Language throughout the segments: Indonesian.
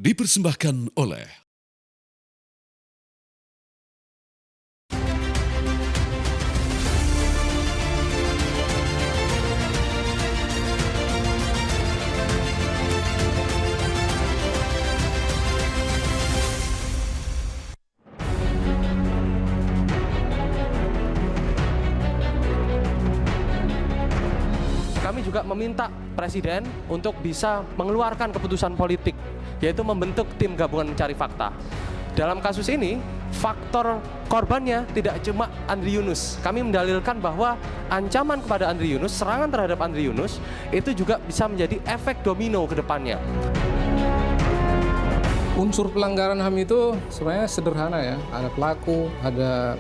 dipersembahkan oleh kami juga meminta Presiden untuk bisa mengeluarkan keputusan politik, yaitu membentuk tim gabungan mencari fakta. Dalam kasus ini, faktor korbannya tidak cuma Andri Yunus. Kami mendalilkan bahwa ancaman kepada Andri Yunus, serangan terhadap Andri Yunus, itu juga bisa menjadi efek domino ke depannya. Unsur pelanggaran HAM itu sebenarnya sederhana ya. Ada pelaku, ada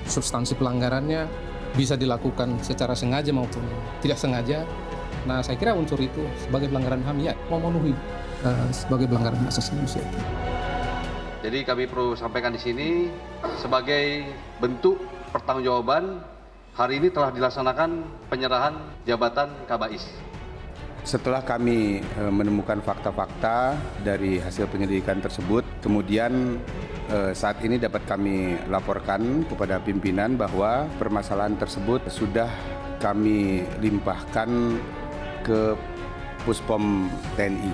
substansi pelanggarannya, bisa dilakukan secara sengaja maupun tidak sengaja. Nah, saya kira unsur itu sebagai pelanggaran HAM ya memenuhi sebagai pelanggaran hak asasi manusia. Jadi kami perlu sampaikan di sini sebagai bentuk pertanggungjawaban hari ini telah dilaksanakan penyerahan jabatan Kabais. Setelah kami menemukan fakta-fakta dari hasil penyelidikan tersebut, kemudian saat ini dapat kami laporkan kepada pimpinan bahwa permasalahan tersebut sudah kami limpahkan ke Puspom TNI.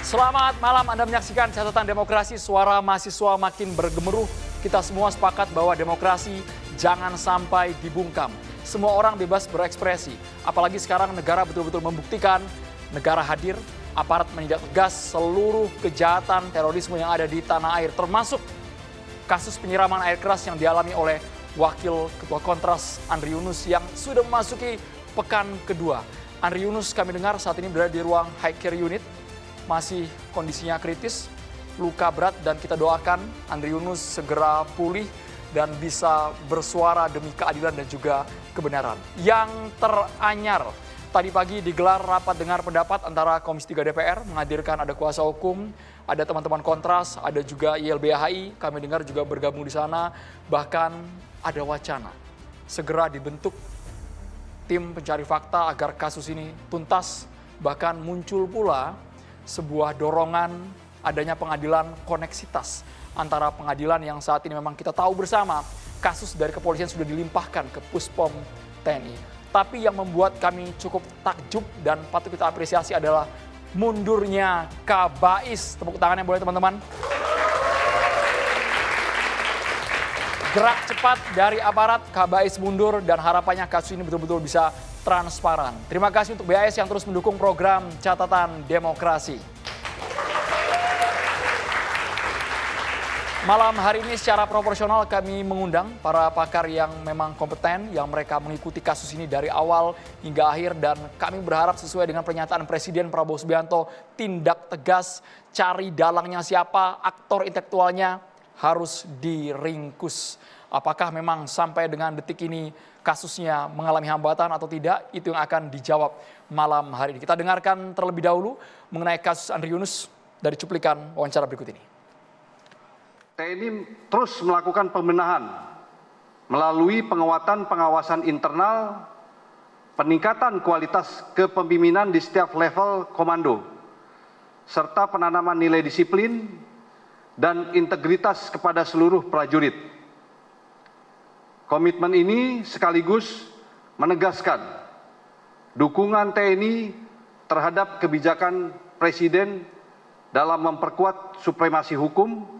Selamat malam, Anda menyaksikan Catatan Demokrasi, suara mahasiswa makin bergemuruh. Kita semua sepakat bahwa demokrasi jangan sampai dibungkam. Semua orang bebas berekspresi, apalagi sekarang negara betul-betul membuktikan negara hadir, aparat menindak tegas seluruh kejahatan terorisme yang ada di tanah air, termasuk kasus penyiraman air keras yang dialami oleh Wakil Ketua Kontras Andri Yunus yang sudah memasuki pekan kedua. Andri Yunus kami dengar saat ini berada di ruang high care unit, masih kondisinya kritis, luka berat, dan kita doakan Andri Yunus segera pulih dan bisa bersuara demi keadilan dan juga kebenaran. Yang teranyar, tadi pagi digelar rapat dengar pendapat antara Komisi 3 DPR, menghadirkan ada kuasa hukum, ada teman-teman Kontras, ada juga YLBHI, kami dengar juga bergabung di sana, bahkan ada wacana segera dibentuk tim pencari fakta agar kasus ini tuntas, bahkan muncul pula sebuah dorongan adanya pengadilan koneksitas antara pengadilan yang saat ini memang kita tahu bersama kasus dari kepolisian sudah dilimpahkan ke Puspom TNI. Tapi yang membuat kami cukup takjub dan patut kita apresiasi adalah mundurnya Kabais. Tepuk tangannya boleh teman-teman. Gerak cepat dari aparat, Kabais mundur dan harapannya kasus ini betul-betul bisa transparan. Terima kasih untuk BAS yang terus mendukung program Catatan Demokrasi. Malam hari ini secara proporsional kami mengundang para pakar yang memang kompeten, yang mereka mengikuti kasus ini dari awal hingga akhir, dan kami berharap sesuai dengan pernyataan Presiden Prabowo Subianto, tindak tegas, cari dalangnya siapa, aktor intelektualnya harus diringkus. Apakah memang sampai dengan detik ini kasusnya mengalami hambatan atau tidak, itu yang akan dijawab malam hari ini. Kita dengarkan terlebih dahulu mengenai kasus Andri Yunus dari cuplikan wawancara berikut ini. TNI terus melakukan pembenahan melalui penguatan internal, peningkatan kualitas kepemimpinan di setiap level komando, serta penanaman nilai disiplin dan integritas kepada seluruh prajurit. Komitmen ini sekaligus menegaskan dukungan TNI terhadap kebijakan Presiden dalam memperkuat supremasi hukum,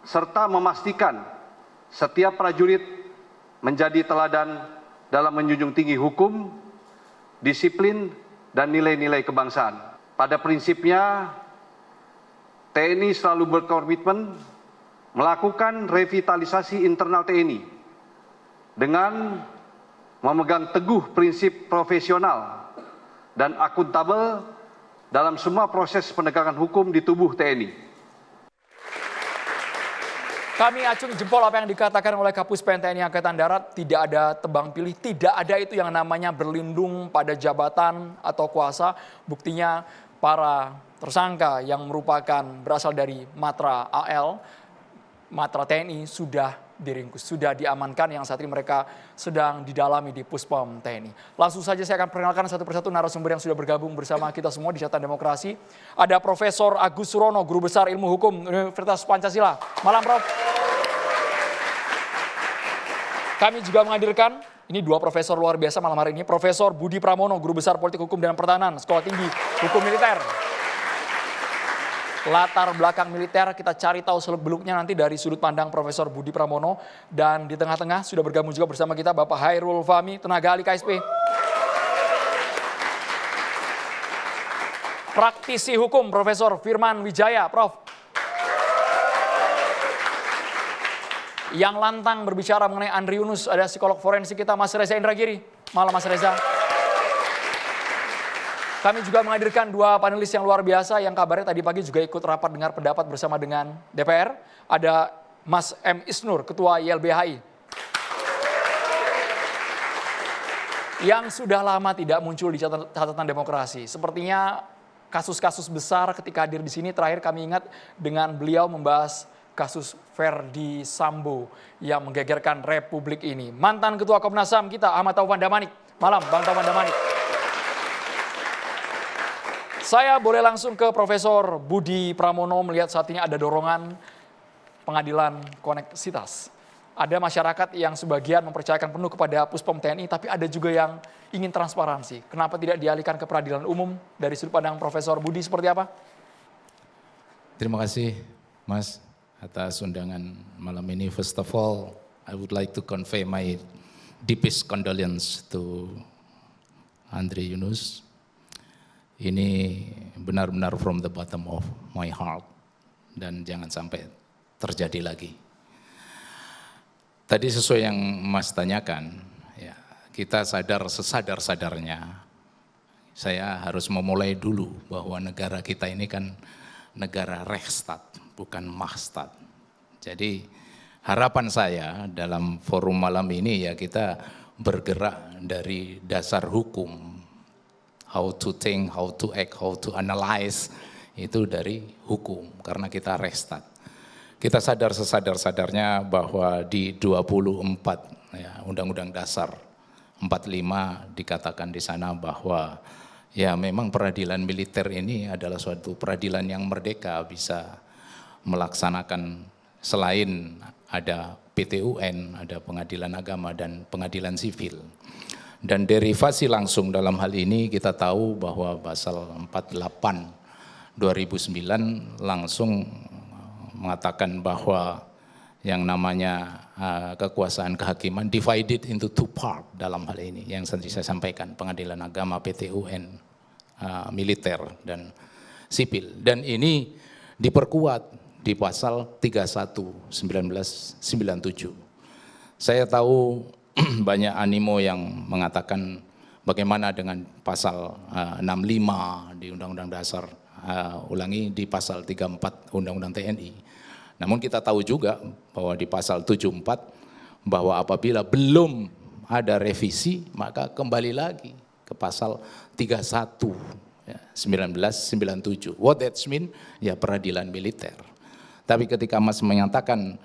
serta memastikan setiap prajurit menjadi teladan dalam menjunjung tinggi hukum, disiplin, dan nilai-nilai kebangsaan. Pada prinsipnya, TNI selalu berkomitmen melakukan revitalisasi internal TNI dengan memegang teguh prinsip profesional dan akuntabel dalam semua proses penegakan hukum di tubuh TNI. Kami acung jempol apa yang dikatakan oleh Kapus TNI Angkatan Darat, tidak ada tebang pilih, tidak ada itu yang namanya berlindung pada jabatan atau kuasa. Buktinya para tersangka yang merupakan berasal dari Matra AL, Matra TNI sudah diringkus, sudah diamankan yang saat ini mereka sedang didalami di Puspom TNI. Langsung saja saya akan perkenalkan satu persatu narasumber yang sudah bergabung bersama kita semua di Catatan Demokrasi. Ada Profesor Agus Surono, Guru Besar Ilmu Hukum Universitas Pancasila. Malam, Prof. Kami juga menghadirkan, ini dua profesor luar biasa malam hari ini, Profesor Budi Pramono, Guru Besar Politik Hukum dan Pertahanan, Sekolah Tinggi Hukum Militer. Latar belakang militer kita cari tahu seluk-beluknya nanti dari sudut pandang Profesor Budi Pramono. Dan di tengah-tengah sudah bergabung juga bersama kita Bapak Hairul Fahmi, tenaga ahli KSP. Praktisi hukum Profesor Firman Wijaya, Prof. Yang lantang berbicara mengenai Andri Yunus, ada psikolog forensik kita Mas Reza Indragiri. Malam Mas Reza. Kami juga menghadirkan dua panelis yang luar biasa yang kabarnya tadi pagi juga ikut rapat dengar pendapat bersama dengan DPR. Ada Mas M. Isnur, Ketua YLBHI. Yang sudah lama tidak muncul di catatan demokrasi. Sepertinya kasus-kasus besar ketika hadir di sini terakhir kami ingat dengan beliau membahas kasus Verdi Sambo yang menggegerkan Republik ini. Mantan Ketua Komnas HAM kita Ahmad Taufan Damanik. Malam Bang Taufan Damanik. Saya boleh langsung ke Profesor Budi Pramono melihat saat ini ada dorongan pengadilan koneksitas. Ada masyarakat yang sebagian mempercayakan penuh kepada Puspom TNI, tapi ada juga yang ingin transparansi. Kenapa tidak dialihkan ke peradilan umum? Dari sudut pandang Profesor Budi seperti apa? Terima kasih Mas atas undangan malam ini. First of all, I would like to convey my deepest condolence to Andri Yunus. Ini benar-benar from the bottom of my heart dan jangan sampai terjadi lagi. Tadi sesuai yang Mas tanyakan, ya, kita sadar sesadar-sadarnya. Saya harus memulai dulu bahwa negara kita ini kan negara Rechtsstaat, bukan Mahstat. Jadi harapan saya dalam forum malam ini ya kita bergerak dari dasar hukum. How to think, how to act, how to analyze, itu dari hukum, karena kita Rechtsstaat. Kita sadar sesadar-sadarnya bahwa di 24 ya, Undang-Undang Dasar 45 dikatakan di sana bahwa ya memang peradilan militer ini adalah suatu peradilan yang merdeka, bisa melaksanakan selain ada PT-UN, ada pengadilan agama dan pengadilan sivil. Dan derivasi langsung dalam hal ini kita tahu bahwa pasal 48 2009 langsung mengatakan bahwa yang namanya kekuasaan kehakiman divided into two part dalam hal ini. Yang tadi saya sampaikan, pengadilan agama, PT-UN, militer dan sipil. Dan ini diperkuat di pasal 31 1997. Saya tahu banyak animo yang mengatakan bagaimana dengan pasal 65 di Undang-Undang Dasar, ulangi di pasal 34 Undang-Undang TNI. Namun kita tahu juga bahwa di pasal 74 bahwa apabila belum ada revisi maka kembali lagi ke pasal 31 ya, 1997. What that mean? Ya peradilan militer. Tapi ketika Mas menyatakan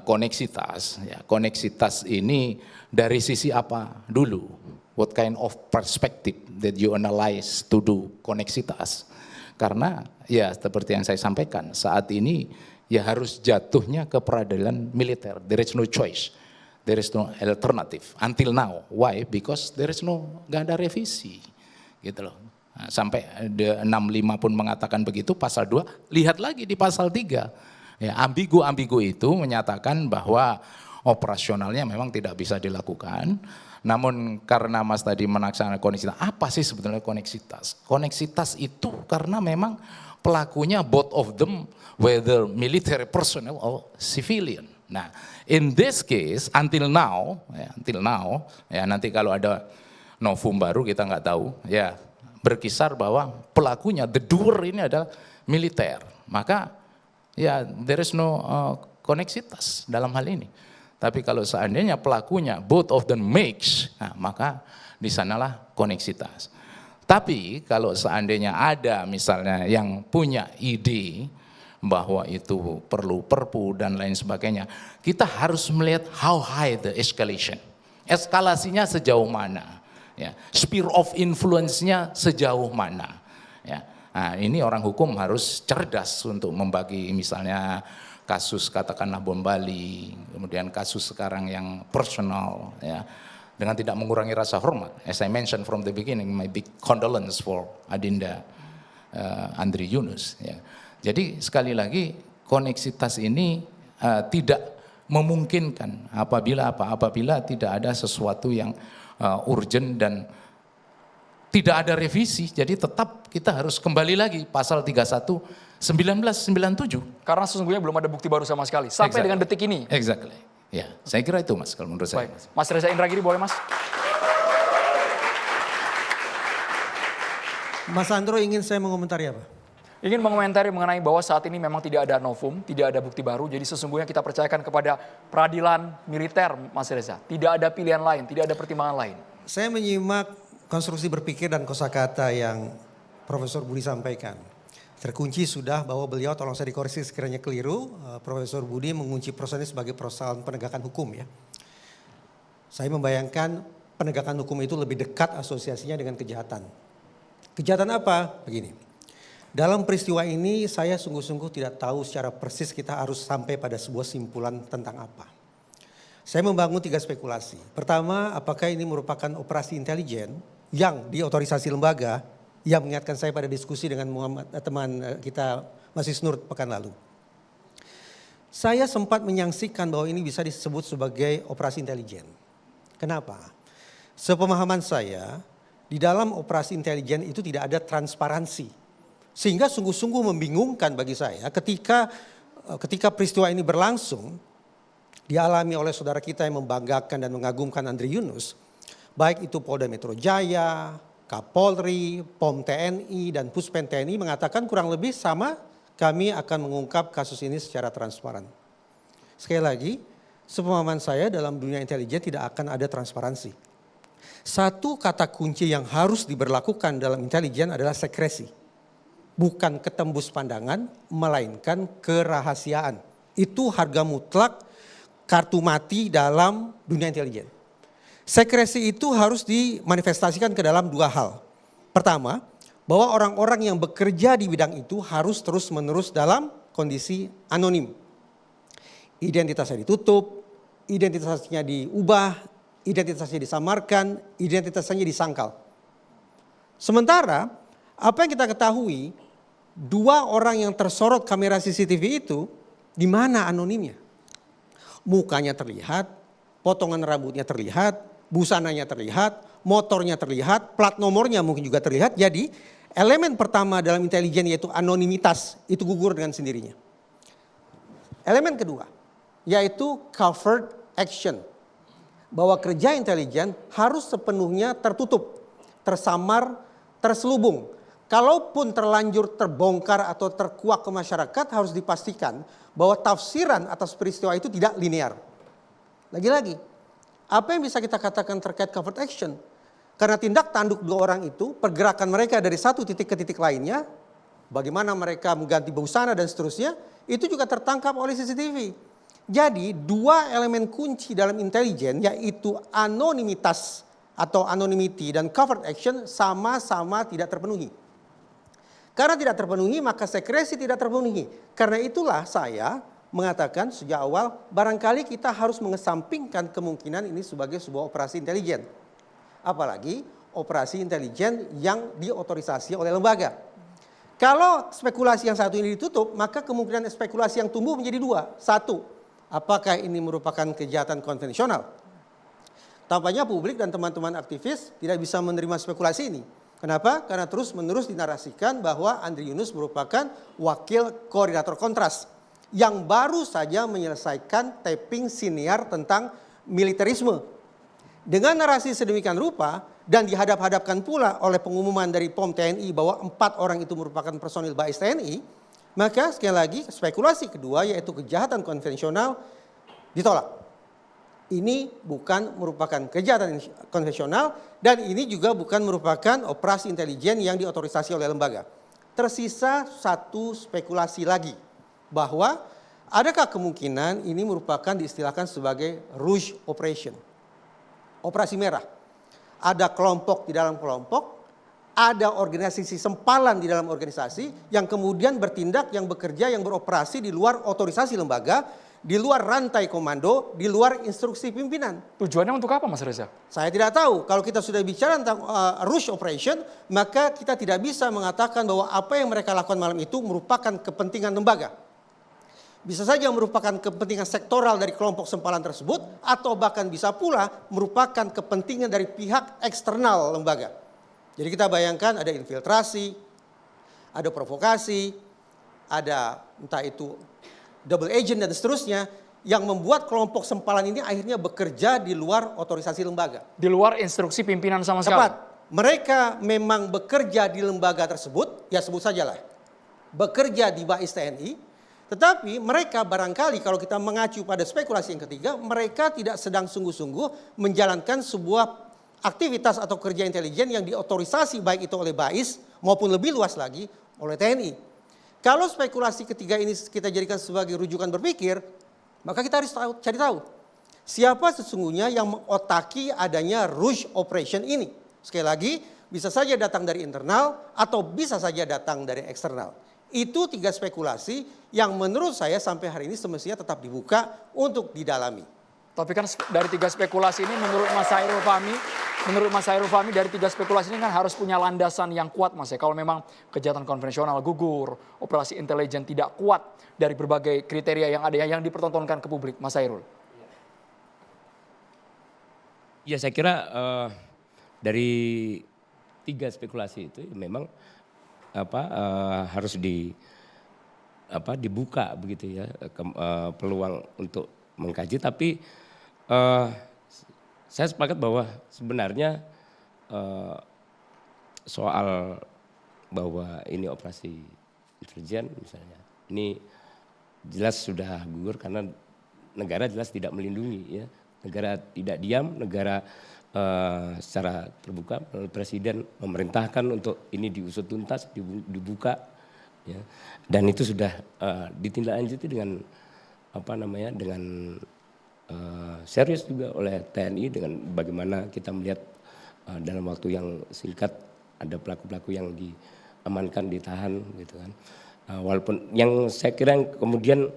koneksitas, ya, koneksitas ini dari sisi apa dulu? What kind of perspective that you analyze to do koneksitas? Karena ya seperti yang saya sampaikan, saat ini ya harus jatuhnya ke peradilan militer. There is no choice, there is no alternative until now. Why? Because there is no, gak ada revisi, gitu loh. Nah, sampai 65 pun mengatakan begitu, pasal 2, lihat lagi di pasal 3. Ya, ambigu itu menyatakan bahwa operasionalnya memang tidak bisa dilakukan. Namun karena Mas tadi menaksana koneksitas, apa sih sebetulnya koneksitas? Koneksitas itu karena memang pelakunya both of them, whether military personnel or civilian. Nah, in this case until now, ya nanti kalau ada novum baru kita nggak tahu, ya berkisar bahwa pelakunya the doer ini adalah militer. Maka ya, there is no koneksitas dalam hal ini. Tapi kalau seandainya pelakunya both of them makes, nah, maka di sanalah koneksitas. Tapi kalau seandainya ada misalnya yang punya ide bahwa itu perlu perpu dan lain sebagainya, kita harus melihat how high the escalation. Eskalasinya sejauh mana, ya. Sphere of influence-nya sejauh mana, ya. Nah, ini orang hukum harus cerdas untuk membagi misalnya kasus katakanlah bom Bali, kemudian kasus sekarang yang personal, ya, dengan tidak mengurangi rasa hormat. As I mentioned from the beginning, my big condolence for Adinda Andri Yunus, ya. Jadi sekali lagi koneksitas ini tidak memungkinkan apabila tidak ada sesuatu yang urgent dan tidak ada revisi. Jadi tetap kita harus kembali lagi pasal 31 1997. Karena sesungguhnya belum ada bukti baru sama sekali sampai dengan detik ini. Exactly. Ya, saya kira itu Mas kalau menurut saya. Mas Reza Indragiri boleh Mas? Mas Andro ingin saya mengomentari apa? Ingin mengomentari mengenai bahwa saat ini memang tidak ada novum, tidak ada bukti baru. Jadi sesungguhnya kita percayakan kepada peradilan militer, Mas Reza. Tidak ada pilihan lain, tidak ada pertimbangan lain. Saya menyimak konstruksi berpikir dan kosakata yang Profesor Budi sampaikan. Terkunci sudah bahwa beliau, tolong saya dikoreksi sekiranya keliru, Profesor Budi mengunci proses ini sebagai persoalan penegakan hukum ya. Saya membayangkan penegakan hukum itu lebih dekat asosiasinya dengan kejahatan. Kejahatan apa? Begini. Dalam peristiwa ini saya sungguh-sungguh tidak tahu secara persis kita harus sampai pada sebuah simpulan tentang apa. Saya membangun 3 spekulasi. Pertama, apakah ini merupakan operasi intelijen yang diotorisasi lembaga yang mengingatkan saya pada diskusi dengan teman kita Mas Isnur pekan lalu. Saya sempat menyaksikan bahwa ini bisa disebut sebagai operasi intelijen. Kenapa? Sepemahaman saya, di dalam operasi intelijen itu tidak ada transparansi. Sehingga sungguh-sungguh membingungkan bagi saya ketika peristiwa ini berlangsung, dialami oleh saudara kita yang membanggakan dan mengagumkan Andri Yunus, baik itu Polda Metro Jaya, Kapolri, POM TNI dan Puspen TNI mengatakan kurang lebih sama, kami akan mengungkap kasus ini secara transparan. Sekali lagi, sepemahaman saya dalam dunia intelijen tidak akan ada transparansi. Satu kata kunci yang harus diberlakukan dalam intelijen adalah sekresi. Bukan ketembus pandangan, melainkan kerahasiaan. Itu harga mutlak kartu mati dalam dunia intelijen. Sekresi itu harus dimanifestasikan ke dalam 2 hal. Pertama, bahwa orang-orang yang bekerja di bidang itu harus terus-menerus dalam kondisi anonim. Identitasnya ditutup, identitasnya diubah, identitasnya disamarkan, identitasnya disangkal. Sementara apa yang kita ketahui, 2 orang yang tersorot kamera CCTV itu, di mana anonimnya? Mukanya terlihat, potongan rambutnya terlihat, busananya terlihat, motornya terlihat, plat nomornya mungkin juga terlihat. Jadi elemen pertama dalam intelijen yaitu anonimitas, itu gugur dengan sendirinya. Elemen kedua, yaitu covert action. Bahwa kerja intelijen harus sepenuhnya tertutup, tersamar, terselubung. Kalaupun terlanjur terbongkar atau terkuak ke masyarakat, harus dipastikan bahwa tafsiran atas peristiwa itu tidak linear. Lagi-lagi, apa yang bisa kita katakan terkait covert action? Karena tindak tanduk 2 orang itu, pergerakan mereka dari satu titik ke titik lainnya, bagaimana mereka mengganti busana dan seterusnya, itu juga tertangkap oleh CCTV. Jadi 2 elemen kunci dalam intelijen, yaitu anonimitas atau anonymity dan covert action sama-sama tidak terpenuhi. Karena tidak terpenuhi, maka sekresi tidak terpenuhi. Karena itulah saya mengatakan sejak awal, barangkali kita harus mengesampingkan kemungkinan ini sebagai sebuah operasi intelijen. Apalagi operasi intelijen yang diotorisasi oleh lembaga. Kalau spekulasi yang satu ini ditutup, maka kemungkinan spekulasi yang tumbuh menjadi 2. 1, apakah ini merupakan kejahatan konvensional? Tampaknya publik dan teman-teman aktivis tidak bisa menerima spekulasi ini. Kenapa? Karena terus-menerus dinarasikan bahwa Andri Yunus merupakan wakil koordinator kontras yang baru saja menyelesaikan taping siniar tentang militerisme. Dengan narasi sedemikian rupa dan dihadap-hadapkan pula oleh pengumuman dari POM TNI bahwa 4 orang itu merupakan personil BAIS TNI, maka sekali lagi spekulasi kedua yaitu kejahatan konvensional ditolak. Ini bukan merupakan kejahatan konvensional dan ini juga bukan merupakan operasi intelijen yang diotorisasi oleh lembaga. Tersisa 1 spekulasi lagi, bahwa adakah kemungkinan ini merupakan diistilahkan sebagai rouge operation, operasi merah. Ada kelompok di dalam kelompok, ada organisasi sempalan di dalam organisasi yang kemudian bertindak, yang bekerja, yang beroperasi di luar otorisasi lembaga, di luar rantai komando, di luar instruksi pimpinan. Tujuannya untuk apa, Mas Reza? Saya tidak tahu. Kalau kita sudah bicara tentang rouge operation, maka kita tidak bisa mengatakan bahwa apa yang mereka lakukan malam itu merupakan kepentingan lembaga. Bisa saja merupakan kepentingan sektoral dari kelompok sempalan tersebut, atau bahkan bisa pula merupakan kepentingan dari pihak eksternal lembaga. Jadi kita bayangkan ada infiltrasi, ada provokasi, ada entah itu double agent dan seterusnya, yang membuat kelompok sempalan ini akhirnya bekerja di luar otorisasi lembaga. Di luar instruksi pimpinan sama sekali. Tepat. Mereka memang bekerja di lembaga tersebut, ya sebut sajalah, bekerja di BAIS TNI, tetapi mereka barangkali kalau kita mengacu pada spekulasi yang ketiga, mereka tidak sedang sungguh-sungguh menjalankan sebuah aktivitas atau kerja intelijen yang diotorisasi baik itu oleh BAIS maupun lebih luas lagi oleh TNI. Kalau spekulasi ketiga ini kita jadikan sebagai rujukan berpikir, maka kita harus cari tahu siapa sesungguhnya yang mengotaki adanya rouge operation ini. Sekali lagi, bisa saja datang dari internal atau bisa saja datang dari eksternal. Itu 3 spekulasi yang menurut saya sampai hari ini semestinya tetap dibuka untuk didalami. Tapi kan dari 3 spekulasi ini menurut Mas Hairul Fahmi dari 3 spekulasi ini kan harus punya landasan yang kuat, Mas ya. Kalau memang kejahatan konvensional gugur, operasi intelijen tidak kuat dari berbagai kriteria yang ada yang dipertontonkan ke publik, Mas Hairul. Ya saya kira dari 3 spekulasi itu memang harus dibuka begitu ya peluang untuk mengkaji, tapi saya sepakat bahwa sebenarnya soal bahwa ini operasi intelijen misalnya, ini jelas sudah gugur karena negara jelas tidak melindungi ya, negara tidak diam, negara secara terbuka presiden memerintahkan untuk ini diusut tuntas, dibuka ya, dan itu sudah ditindaklanjuti dengan dengan serius juga oleh TNI, dengan bagaimana kita melihat dalam waktu yang singkat ada pelaku-pelaku yang diamankan, ditahan gitu kan. Walaupun yang saya kira yang kemudian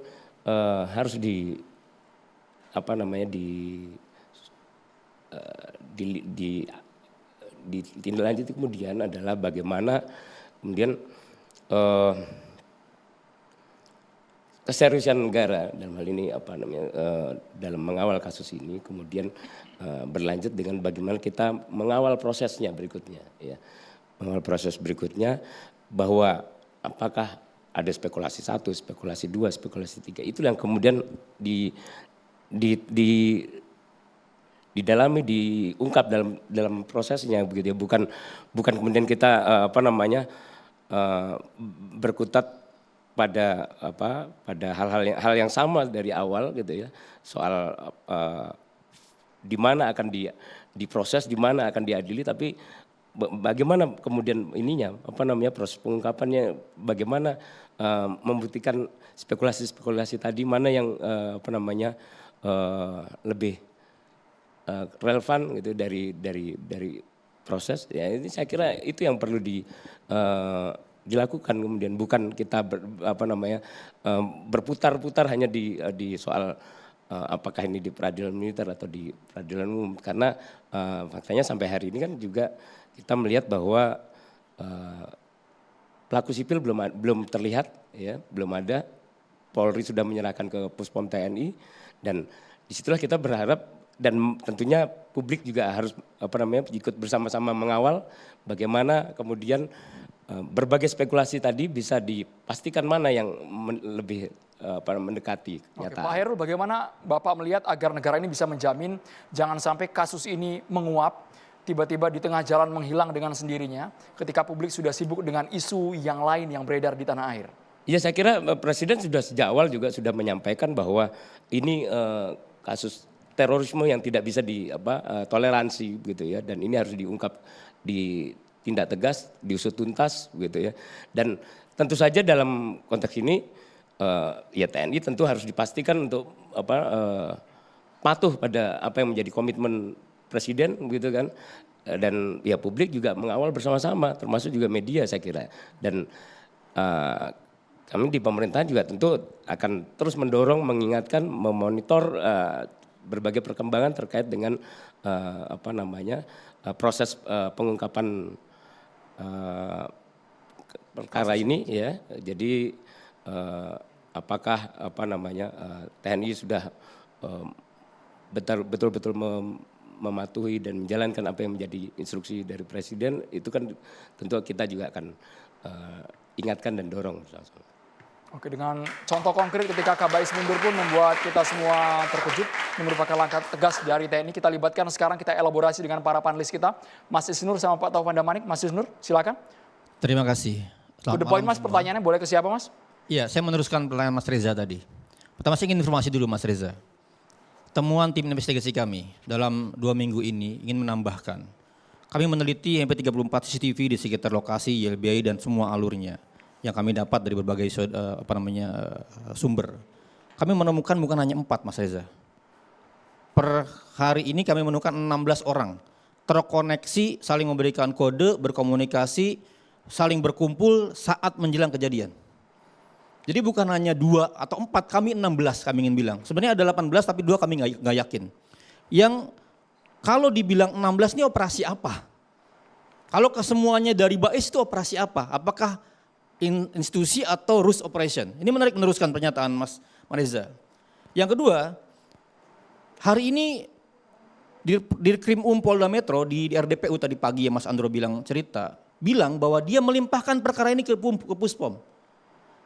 harus ditindaklanjuti kemudian adalah bagaimana kemudian keseriusan negara dalam hal ini dalam mengawal kasus ini, kemudian berlanjut dengan bagaimana kita mengawal prosesnya berikutnya ya. Mengawal proses berikutnya bahwa apakah ada spekulasi 1, spekulasi 2, spekulasi 3, itu yang kemudian didalami, diungkap dalam prosesnya begitu ya, bukan kemudian kita berkutat pada hal yang sama dari awal gitu ya, soal di mana akan diproses, di mana akan diadili, tapi bagaimana kemudian ininya proses pengungkapannya, bagaimana membuktikan spekulasi tadi mana yang lebih relevan gitu dari proses ya. Ini saya kira itu yang perlu dilakukan, kemudian bukan kita berputar-putar hanya di soal apakah ini di peradilan militer atau di peradilan umum, karena faktanya sampai hari ini kan juga kita melihat bahwa pelaku sipil belum terlihat ya, belum ada. Polri sudah menyerahkan ke Puspom TNI, dan disitulah kita berharap, dan tentunya publik juga harus ikut bersama-sama mengawal bagaimana kemudian berbagai spekulasi tadi bisa dipastikan mana yang lebih mendekati kenyataan. Pak Hairul, bagaimana Bapak melihat agar negara ini bisa menjamin jangan sampai kasus ini menguap, tiba-tiba di tengah jalan menghilang dengan sendirinya ketika publik sudah sibuk dengan isu yang lain yang beredar di tanah air? Ya, saya kira Presiden sudah sejak awal juga sudah menyampaikan bahwa ini kasus terorisme yang tidak bisa toleransi gitu ya, dan ini harus diungkap, ditindak tegas, diusut tuntas gitu ya. Dan tentu saja dalam konteks ini ya TNI tentu harus dipastikan untuk patuh pada apa yang menjadi komitmen presiden gitu kan. Dan ya publik juga mengawal bersama-sama, termasuk juga media saya kira. Dan kami di pemerintahan juga tentu akan terus mendorong, mengingatkan, memonitor berbagai perkembangan terkait dengan proses pengungkapan perkara ini ya. Jadi apakah TNI sudah betul-betul mematuhi dan menjalankan apa yang menjadi instruksi dari presiden, itu kan tentu kita juga akan ingatkan dan dorong. Oke, dengan contoh konkret ketika Kabais mundur pun membuat kita semua terkejut. Ini merupakan langkah tegas dari TNI. Kita libatkan sekarang, kita elaborasi dengan para panelis kita. Mas Isnur sama Pak Taufan Damanik. Mas Isnur, silakan. Terima kasih. To the point Mas, pertanyaannya boleh ke siapa Mas? Iya, saya meneruskan pertanyaan Mas Reza tadi. Pertama saya ingin informasi dulu Mas Reza. Temuan tim investigasi kami dalam 2 minggu ini ingin menambahkan. Kami meneliti MP34 CCTV di sekitar lokasi YLBI dan semua alurnya yang kami dapat dari berbagai sumber. Kami menemukan bukan hanya 4 Mas Reza. Per hari ini kami menemukan 16 orang terkoneksi, saling memberikan kode, berkomunikasi, saling berkumpul saat menjelang kejadian. Jadi bukan hanya 2 atau 4, kami 16 kami ingin bilang. Sebenarnya ada 18 tapi 2 kami nggak yakin. Yang kalau dibilang 16 ini operasi apa? Kalau kesemuanya dari Bais itu operasi apa? Apakah institusi atau ruse operation? Ini menarik meneruskan pernyataan Mas Reza. Yang kedua, hari ini di Krim Polda Metro di RDPU tadi pagi yang Mas Andro bilang bahwa dia melimpahkan perkara ini ke Puspom.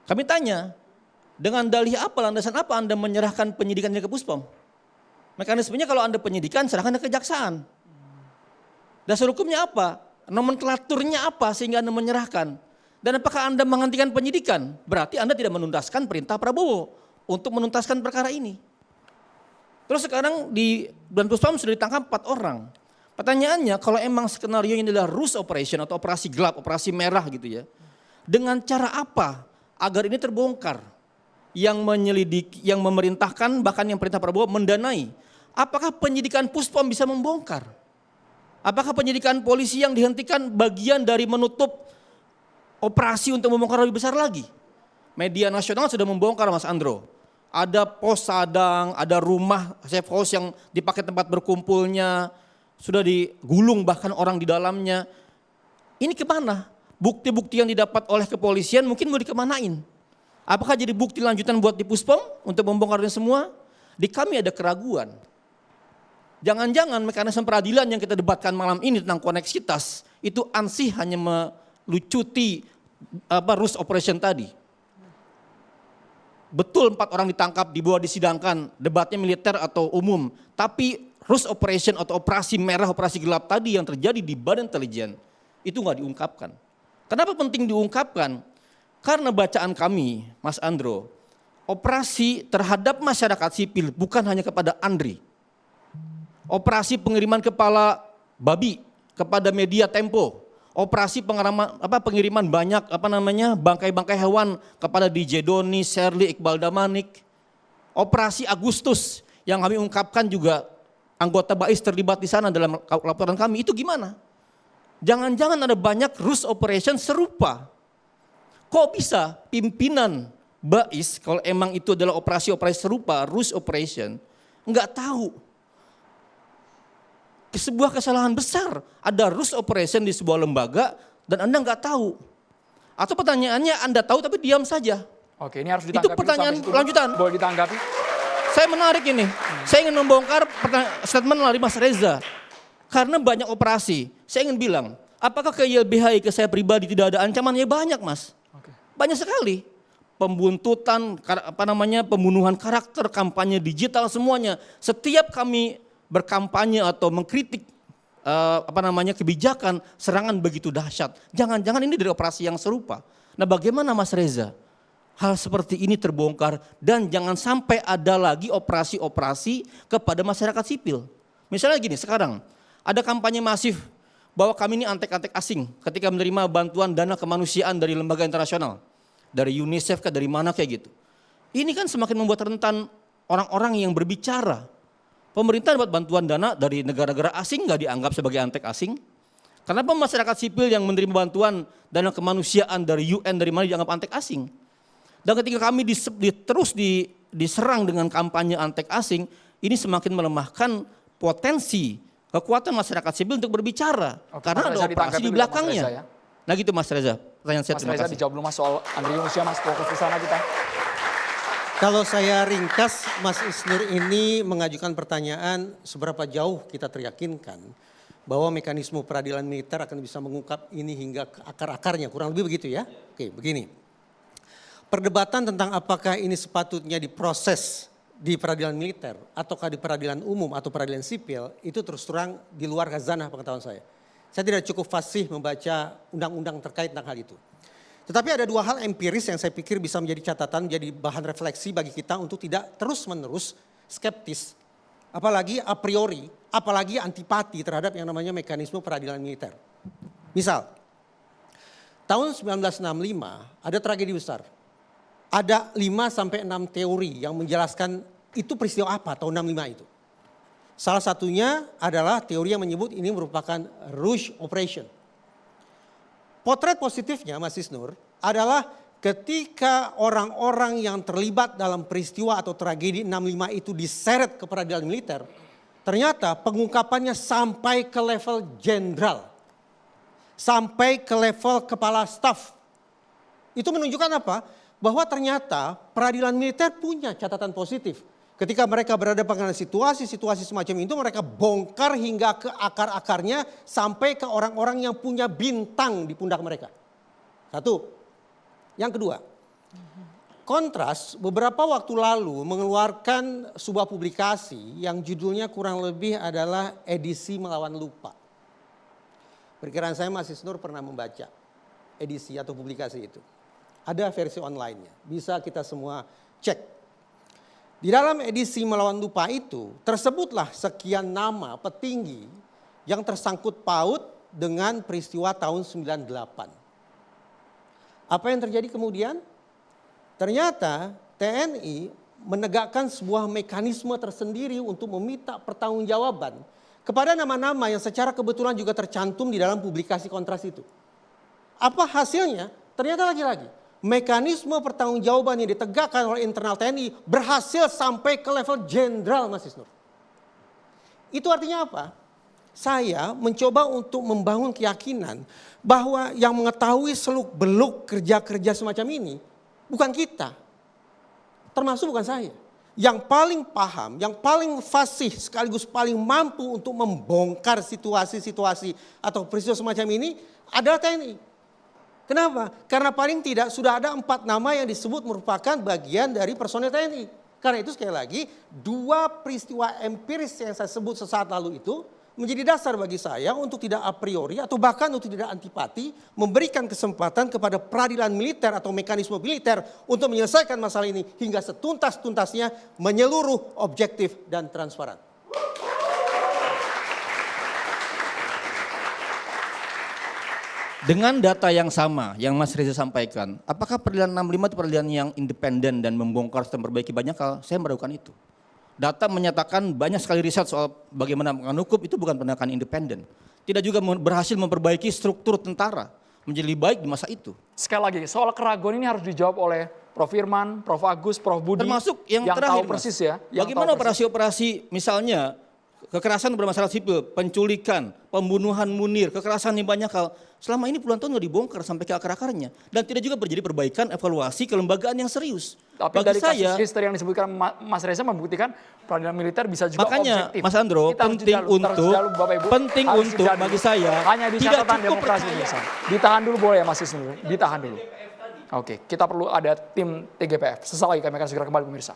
Kami tanya, dengan dalih apa, landasan apa Anda menyerahkan penyidikannya ke Puspom? Mekanismenya kalau Anda penyidikan, serahkan ke kejaksaan. Dasar hukumnya apa? Nomenklaturnya apa sehingga Anda menyerahkan? Dan apakah Anda menghentikan penyidikan? Berarti Anda tidak menuntaskan perintah Prabowo untuk menuntaskan perkara ini. Terus sekarang di Bulan Puspom sudah ditangkap 4 orang. Pertanyaannya, kalau emang skenario ini adalah ruse operation atau operasi gelap, operasi merah gitu ya. Dengan cara apa agar ini terbongkar? Yang menyelidiki, yang memerintahkan, bahkan yang perintah Prabowo mendanai. Apakah penyidikan Puspom bisa membongkar? Apakah penyidikan polisi yang dihentikan bagian dari menutup operasi untuk membongkar lebih besar lagi? Media nasional sudah membongkar Mas Andro. Ada pos Sadang, ada rumah safe house yang dipakai tempat berkumpulnya, sudah digulung bahkan orang di dalamnya. Ini kemana? Bukti-bukti yang didapat oleh kepolisian mungkin mau dikemanain? Apakah jadi bukti lanjutan buat di Puspom untuk membongkarnya semua? Di kami ada keraguan. Jangan-jangan mekanisme peradilan yang kita debatkan malam ini tentang koneksitas itu ansih hanya melucuti ruse operation tadi. Betul 4 orang ditangkap, dibawa disidangkan, debatnya militer atau umum. Tapi ruse operation atau operasi merah, operasi gelap tadi yang terjadi di Badan Intelijen itu nggak diungkapkan. Kenapa penting diungkapkan? Karena bacaan kami, Mas Andro, operasi terhadap masyarakat sipil bukan hanya kepada Andri. Operasi pengiriman kepala babi kepada media Tempo. Operasi pengiriman banyak bangkai-bangkai hewan kepada DJ Doni, Sherly, Iqbal Damanik. Operasi Agustus yang kami ungkapkan juga anggota Bais terlibat di sana dalam laporan kami. Itu gimana? Jangan-jangan ada banyak ruse operation serupa. Kok bisa pimpinan Bais kalau emang itu adalah operasi-operasi serupa, ruse operation, nggak tahu. Sebuah kesalahan besar, ada ruse operation di sebuah lembaga dan Anda nggak tahu. Atau pertanyaannya Anda tahu tapi diam saja. Oke, ini harus ditanggapi. Itu pertanyaan lanjutan. Boleh ditanggapi? Saya menarik ini. Saya ingin membongkar statement dari Mas Reza. Karena banyak operasi. Saya ingin bilang, apakah ke YLBHI, ke saya pribadi tidak ada ancaman? Ya banyak Mas. Oke. Banyak sekali. Pembuntutan, pembunuhan karakter, kampanye digital semuanya. Setiap kami berkampanye atau mengkritik kebijakan, serangan begitu dahsyat. Jangan-jangan ini dari operasi yang serupa. Nah bagaimana Mas Reza? Hal seperti ini terbongkar dan jangan sampai ada lagi operasi-operasi kepada masyarakat sipil. Misalnya gini, sekarang ada kampanye masif bahwa kami ini antek-antek asing ketika menerima bantuan dana kemanusiaan dari lembaga internasional. Dari UNICEF dari mana kayak gitu. Ini kan semakin membuat rentan orang-orang yang berbicara. Pemerintah dapat bantuan dana dari negara-negara asing nggak dianggap sebagai antek asing? Kenapa masyarakat sipil yang menerima bantuan dana kemanusiaan dari UN dari mana dianggap antek asing? Dan ketika kami terus diserang dengan kampanye antek asing, ini semakin melemahkan potensi kekuatan masyarakat sipil untuk berbicara. Karena ada operasi di belakangnya. Nah gitu Mas Reza, pertanyaan saya terima kasih. Mas Reza dijawab dulu Mas soal Andre Yunus ya Mas, fokus ke sana kita. Kalau saya ringkas, Mas Isnur ini mengajukan pertanyaan seberapa jauh kita teryakinkan bahwa mekanisme peradilan militer akan bisa mengungkap ini hingga ke akar-akarnya, kurang lebih begitu ya. Oke, begini. Perdebatan tentang apakah ini sepatutnya diproses di peradilan militer ataukah di peradilan umum atau peradilan sipil, itu terus terang di luar khazanah pengetahuan saya. Saya tidak cukup fasih membaca undang-undang terkait tentang hal itu. Tetapi ada dua hal empiris yang saya pikir bisa menjadi catatan, menjadi bahan refleksi bagi kita untuk tidak terus-menerus skeptis. Apalagi a priori, apalagi antipati terhadap yang namanya mekanisme peradilan militer. Misal, tahun 1965 ada tragedi besar. Ada 5-6 teori yang menjelaskan itu peristiwa apa tahun 65 itu. Salah satunya adalah teori yang menyebut ini merupakan Rouge Operation. Potret positifnya Mas Isnur adalah ketika orang-orang yang terlibat dalam peristiwa atau tragedi 65 itu diseret ke peradilan militer, ternyata pengungkapannya sampai ke level jenderal, sampai ke level kepala staf. Itu menunjukkan apa? Bahwa ternyata peradilan militer punya catatan positif. Ketika mereka berada pada situasi-situasi semacam itu, mereka bongkar hingga ke akar-akarnya sampai ke orang-orang yang punya bintang di pundak mereka. Satu. Yang kedua, Kontras beberapa waktu lalu mengeluarkan sebuah publikasi yang judulnya kurang lebih adalah Edisi Melawan Lupa. Perkiraan saya Mas Isnur pernah membaca edisi atau publikasi itu. Ada versi online-nya, bisa kita semua cek. Di dalam edisi Melawan Lupa itu tersebutlah sekian nama petinggi yang tersangkut paut dengan peristiwa tahun 98. Apa yang terjadi kemudian? Ternyata TNI menegakkan sebuah mekanisme tersendiri untuk meminta pertanggungjawaban kepada nama-nama yang secara kebetulan juga tercantum di dalam publikasi Kontras itu. Apa hasilnya? Ternyata lagi-lagi mekanisme pertanggungjawaban yang ditegakkan oleh internal TNI berhasil sampai ke level jenderal Mas Isnur. Itu artinya apa? Saya mencoba untuk membangun keyakinan bahwa yang mengetahui seluk-beluk kerja-kerja semacam ini bukan kita. Termasuk bukan saya. Yang paling paham, yang paling fasih sekaligus paling mampu untuk membongkar situasi-situasi atau peristiwa semacam ini adalah TNI. Kenapa? Karena paling tidak sudah ada 4 nama yang disebut merupakan bagian dari personel TNI. Karena itu sekali lagi 2 peristiwa empiris yang saya sebut sesaat lalu itu menjadi dasar bagi saya untuk tidak a priori atau bahkan untuk tidak antipati memberikan kesempatan kepada peradilan militer atau mekanisme militer untuk menyelesaikan masalah ini hingga setuntas-tuntasnya menyeluruh, objektif dan transparan. Dengan data yang sama yang Mas Reza sampaikan, apakah peradilan 65 itu peradilan yang independen dan membongkar dan memperbaiki banyak hal? Saya meragukan itu. Data menyatakan banyak sekali riset soal bagaimana penegakan hukum itu bukan penegakan independen. Tidak juga berhasil memperbaiki struktur tentara menjadi lebih baik di masa itu. Sekali lagi, soal keraguan ini harus dijawab oleh Prof. Firman, Prof. Agus, Prof. Budi. Termasuk yang tahu terakhir, persis ya. Bagaimana operasi-operasi misalnya kekerasan bermasalah sipil, penculikan, pembunuhan Munir, kekerasan yang banyak hal. Selama ini puluhan tahun nggak dibongkar sampai ke akar-akarnya. Dan tidak juga terjadi perbaikan evaluasi kelembagaan yang serius. Tapi dari kasus history yang disebutkan Mas Reza membuktikan peradilan militer bisa juga makanya, objektif. Mas Andro, penting untuk bagi saya hanya di catatan demokrasi Indonesia. Ditahan dulu boleh ya Mas Isnur, ditahan dulu. Oke, kita perlu ada tim TGPF. Sesaat lagi kami akan segera kembali pemirsa.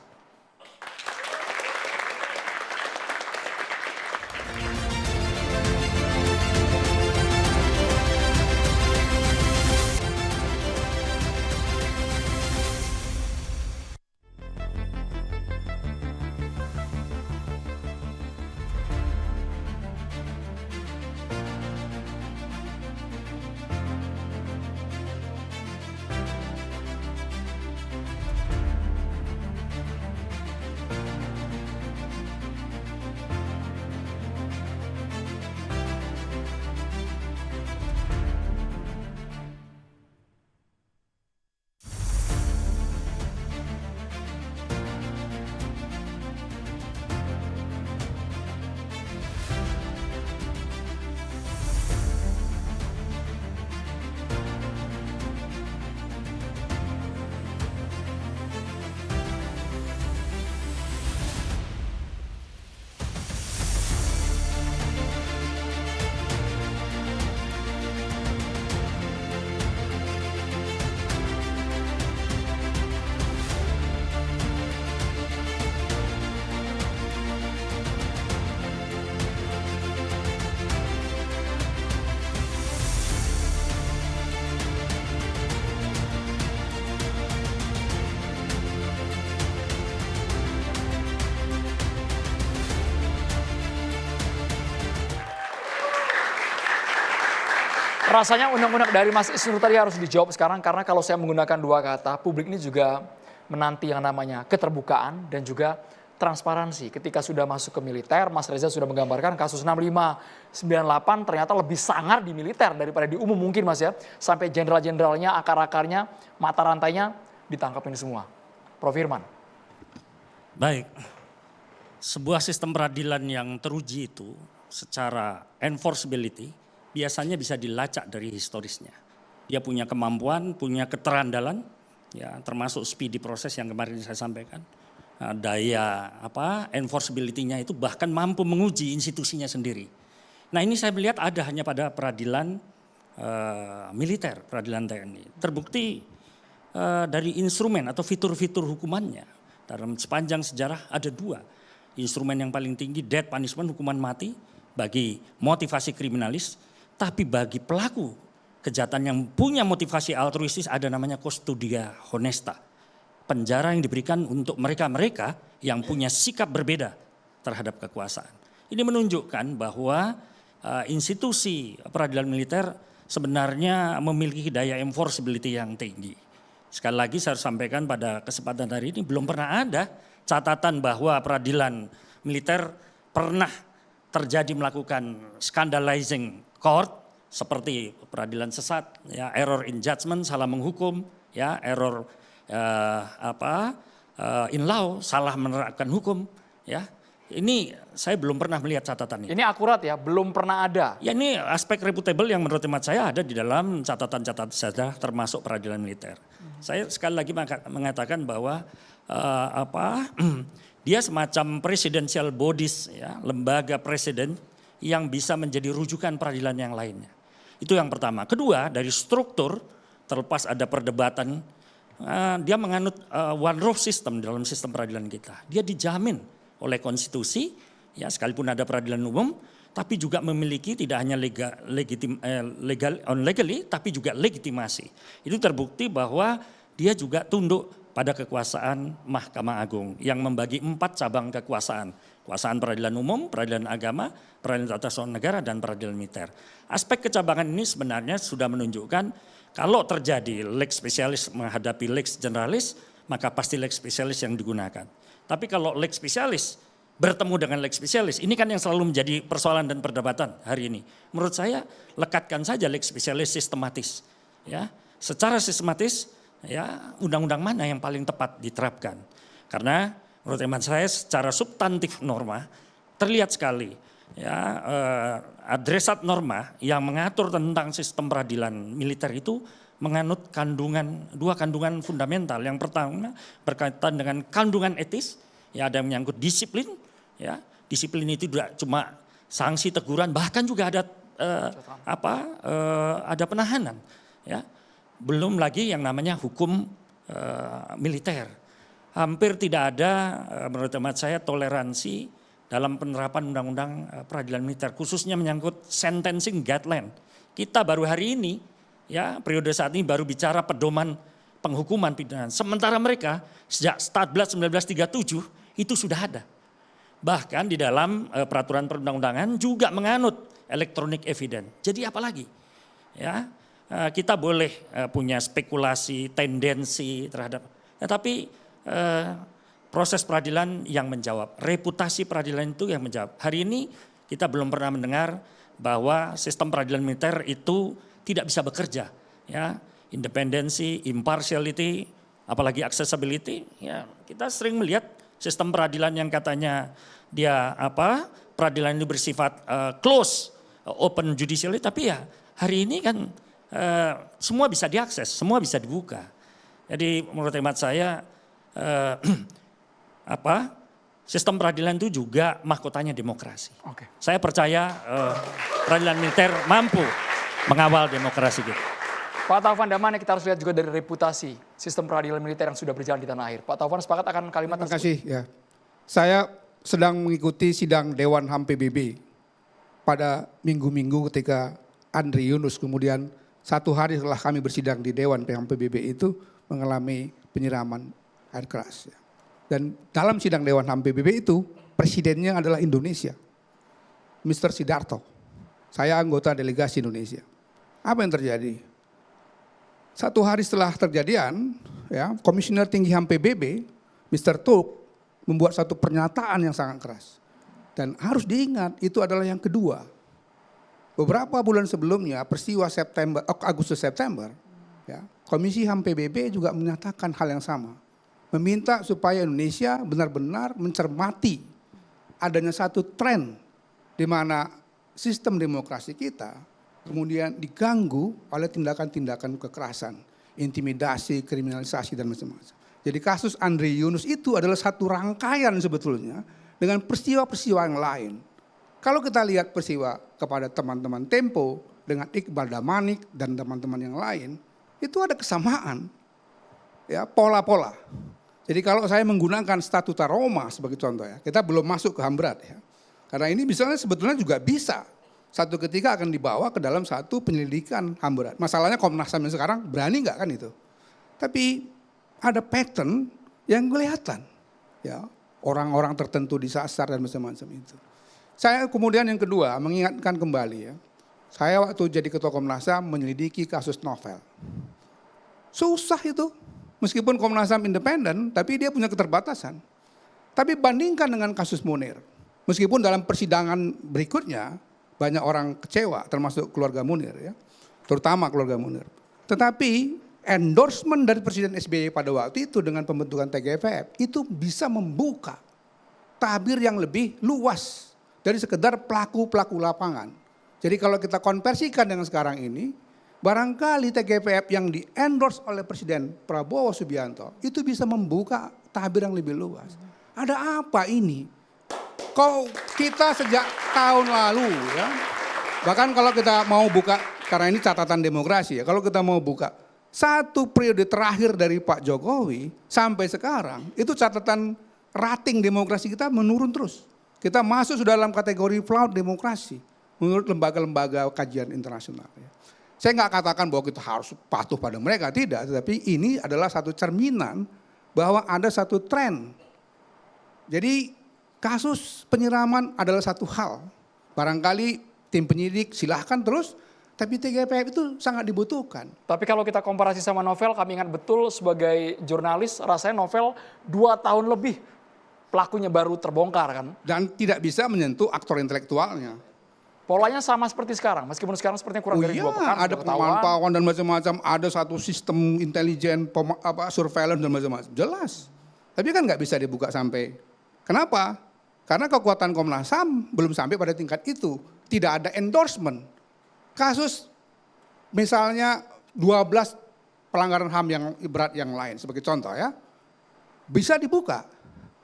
Rasanya undang-undang dari Mas Isnur tadi harus dijawab sekarang karena kalau saya menggunakan dua kata, publik ini juga menanti yang namanya keterbukaan dan juga transparansi. Ketika sudah masuk ke militer, Mas Reza sudah menggambarkan kasus 6598 ternyata lebih sangar di militer daripada di umum mungkin Mas ya. Sampai jenderal-jenderalnya, akar-akarnya, mata rantainya ditangkap ini semua. Prof. Firman. Baik, sebuah sistem peradilan yang teruji itu secara enforceability biasanya bisa dilacak dari historisnya. Dia punya kemampuan, punya keterandalan, ya termasuk speedy proses yang kemarin saya sampaikan. Daya enforceability-nya itu bahkan mampu menguji institusinya sendiri. Nah ini saya melihat ada hanya pada peradilan militer, peradilan TNI. Terbukti dari instrumen atau fitur-fitur hukumannya. Dalam sepanjang sejarah ada dua. Instrumen yang paling tinggi death punishment, hukuman mati bagi motivasi kriminalis. Tapi bagi pelaku kejahatan yang punya motivasi altruistis ada namanya custodia honesta. Penjara yang diberikan untuk mereka-mereka yang punya sikap berbeda terhadap kekuasaan. Ini menunjukkan bahwa institusi peradilan militer sebenarnya memiliki daya enforceability yang tinggi. Sekali lagi saya sampaikan pada kesempatan hari ini belum pernah ada catatan bahwa peradilan militer pernah terjadi melakukan scandalizing court seperti peradilan sesat, ya error in judgment, salah menghukum, ya error in law, salah menerapkan hukum, ya. Ini saya belum pernah melihat catatan ini. Ini akurat ya, belum pernah ada. Ya ini aspek reputable yang menurut hemat saya ada di dalam catatan-catatan sejarah termasuk peradilan militer. Saya sekali lagi mengatakan bahwa dia semacam presidential bodies, ya, lembaga presiden yang bisa menjadi rujukan peradilan yang lainnya. Itu yang pertama. Kedua, dari struktur, terlepas ada perdebatan, dia menganut one roof system dalam sistem peradilan kita. Dia dijamin oleh konstitusi, ya sekalipun ada peradilan umum, tapi juga memiliki tidak hanya legally, tapi juga legitimasi. Itu terbukti bahwa dia juga tunduk pada kekuasaan Mahkamah Agung yang membagi 4 cabang kekuasaan. Kekuasaan peradilan umum, peradilan agama, peradilan tata usaha negara, dan peradilan militer. Aspek kecabangan ini sebenarnya sudah menunjukkan kalau terjadi lex spesialis menghadapi lex generalis, maka pasti lex spesialis yang digunakan. Tapi kalau lex spesialis bertemu dengan lex spesialis, ini kan yang selalu menjadi persoalan dan perdebatan hari ini. Menurut saya lekatkan saja lex spesialis sistematis. Ya, secara sistematis, ya undang-undang mana yang paling tepat diterapkan. Karena menurut hemat saya secara substantif norma terlihat sekali ya adresat norma yang mengatur tentang sistem peradilan militer itu menganut dua kandungan fundamental. Yang pertama berkaitan dengan kandungan etis, ya ada yang menyangkut disiplin, ya disiplin itu tidak cuma sanksi teguran, bahkan juga ada ada penahanan, ya. Belum lagi yang namanya hukum militer. Hampir tidak ada menurut hemat saya toleransi dalam penerapan undang-undang peradilan militer. Khususnya menyangkut sentencing guideline. Kita baru hari ini, ya periode saat ini baru bicara pedoman penghukuman pidana. Sementara mereka sejak 1937 itu sudah ada. Bahkan di dalam peraturan perundang-undangan juga menganut electronic evidence. Jadi apalagi? Ya. Kita boleh punya spekulasi, tendensi terhadap, tapi proses peradilan yang menjawab, reputasi peradilan itu yang menjawab. Hari ini kita belum pernah mendengar bahwa sistem peradilan militer itu tidak bisa bekerja, ya independensi, impartiality, apalagi accessibility. Ya kita sering melihat sistem peradilan yang katanya dia peradilan ini bersifat close, open judicially, tapi ya hari ini kan semua bisa diakses, semua bisa dibuka. Jadi menurut hemat saya sistem peradilan itu juga mahkotanya demokrasi. Oke. Saya percaya peradilan militer mampu mengawal demokrasi kita. Pak Taufan Damanik, kita harus lihat juga dari reputasi sistem peradilan militer yang sudah berjalan di tanah air. Pak Taufan sepakat akan kalimat tersebut? Terima kasih. Ya. Saya sedang mengikuti sidang Dewan HAM PBB pada minggu-minggu ketika Andri Yunus kemudian 1 hari setelah kami bersidang di Dewan HAM PBB itu mengalami penyiraman air keras. Dan dalam sidang Dewan HAM PBB itu presidennya adalah Indonesia, Mr. Sidarto. Saya anggota delegasi Indonesia. Apa yang terjadi? Satu hari setelah terjadian, ya, Komisioner Tinggi HAM PBB, Mr. Tuk, membuat satu pernyataan yang sangat keras. Dan harus diingat, itu adalah yang kedua. Beberapa bulan sebelumnya, peristiwa Agustus-September, ya, Komisi HAM PBB juga menyatakan hal yang sama. Meminta supaya Indonesia benar-benar mencermati adanya satu tren di mana sistem demokrasi kita kemudian diganggu oleh tindakan-tindakan kekerasan, intimidasi, kriminalisasi, dan macam-macam. Jadi kasus Andre Yunus itu adalah satu rangkaian sebetulnya dengan peristiwa-peristiwa yang lain. Kalau kita lihat peristiwa kepada teman-teman Tempo dengan Iqbal Damanik dan teman-teman yang lain, itu ada kesamaan, ya, pola-pola. Jadi kalau saya menggunakan Statuta Roma sebagai contoh, ya, kita belum masuk ke HAM berat, ya. Karena ini misalnya sebetulnya juga bisa satu ketika akan dibawa ke dalam satu penyelidikan HAM berat. Masalahnya Komnas HAM yang sekarang berani nggak kan itu? Tapi ada pattern yang kelihatan, ya, orang-orang tertentu disasar dan macam-macam itu. Saya kemudian yang kedua mengingatkan kembali, ya, saya waktu jadi ketua Komnas HAM menyelidiki kasus novel. Susah itu, meskipun Komnas HAM independen, tapi dia punya keterbatasan. Tapi bandingkan dengan kasus Munir, meskipun dalam persidangan berikutnya banyak orang kecewa, termasuk keluarga Munir, ya, terutama keluarga Munir. Tetapi endorsement dari Presiden SBY pada waktu itu dengan pembentukan TGIF itu bisa membuka tabir yang lebih luas dari sekedar pelaku-pelaku lapangan. Jadi kalau kita konversikan dengan sekarang ini, barangkali TGIF yang di-endorse oleh Presiden Prabowo Subianto itu bisa membuka tabir yang lebih luas. Ada apa ini? Kau kita sejak tahun lalu, ya, bahkan kalau kita mau buka, karena ini catatan demokrasi, ya, kalau kita mau buka satu periode terakhir dari Pak Jokowi sampai sekarang, itu catatan rating demokrasi kita menurun terus. Kita masuk sudah dalam kategori flawed demokrasi menurut lembaga-lembaga kajian internasional. Ya. Saya nggak katakan bahwa kita harus patuh pada mereka, tidak, tetapi ini adalah satu cerminan bahwa ada satu tren. Jadi kasus penyiraman adalah satu hal. Barangkali tim penyidik silahkan terus, tapi TGIF itu sangat dibutuhkan. Tapi kalau kita komparasi sama novel, kami ingat betul sebagai jurnalis, rasanya novel 2 tahun lebih pelakunya baru terbongkar kan. Dan tidak bisa menyentuh aktor intelektualnya. Polanya sama seperti sekarang, meskipun sekarang sepertinya kurang dari 2 pekan. Ada pemantauan dan macam-macam, ada satu sistem intelijen, surveillance dan macam-macam. Jelas. Tapi kan nggak bisa dibuka sampai. Kenapa? Karena kekuatan Komnas HAM belum sampai pada tingkat itu. Tidak ada endorsement. Kasus misalnya 12 pelanggaran HAM yang berat yang lain sebagai contoh, ya, bisa dibuka.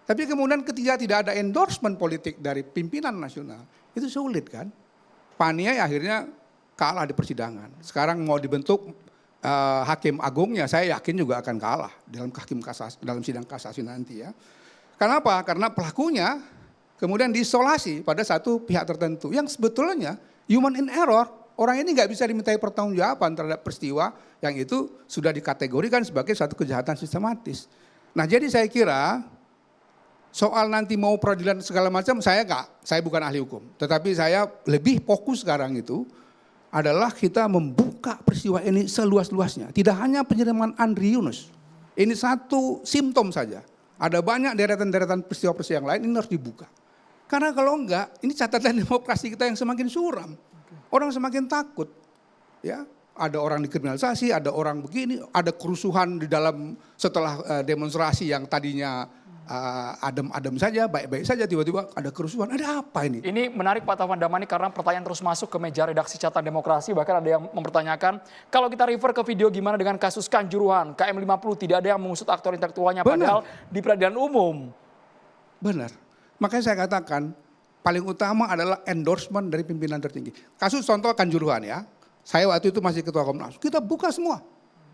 Tapi kemudian ketika tidak ada endorsement politik dari pimpinan nasional, itu sulit kan. Paniai akhirnya kalah di persidangan. Sekarang mau dibentuk hakim agungnya, saya yakin juga akan kalah dalam sidang kasasi nanti, ya. Kenapa? Karena pelakunya kemudian diisolasi pada satu pihak tertentu yang sebetulnya human in error. Orang ini nggak bisa dimintai pertanggungjawaban terhadap peristiwa yang itu sudah dikategorikan sebagai satu kejahatan sistematis. Nah, jadi saya kira soal nanti mau peradilan segala macam, saya bukan ahli hukum. Tetapi saya lebih fokus sekarang itu adalah kita membuka peristiwa ini seluas-luasnya. Tidak hanya penyiraman Andre Yunus. Ini satu simptom saja. Ada banyak deretan-deretan peristiwa-peristiwa yang lain, ini harus dibuka. Karena kalau enggak, ini catatan demokrasi kita yang semakin suram. Orang semakin takut. Ya, ada orang dikriminalisasi, ada orang begini, ada kerusuhan di dalam setelah demonstrasi yang tadinya adem-adem saja, baik-baik saja, tiba-tiba ada kerusuhan. Ada apa ini? Ini menarik Pak Taufan Damanik karena pertanyaan terus masuk ke meja redaksi Catatan Demokrasi. Bahkan ada yang mempertanyakan, kalau kita refer ke video gimana dengan kasus Kanjuruhan, KM50, tidak ada yang mengusut aktor intelektualnya, padahal di peradilan umum. Benar. Makanya saya katakan, paling utama adalah endorsement dari pimpinan tertinggi. Kasus contoh Kanjuruhan, ya, saya waktu itu masih ketua Komnas, kita buka semua.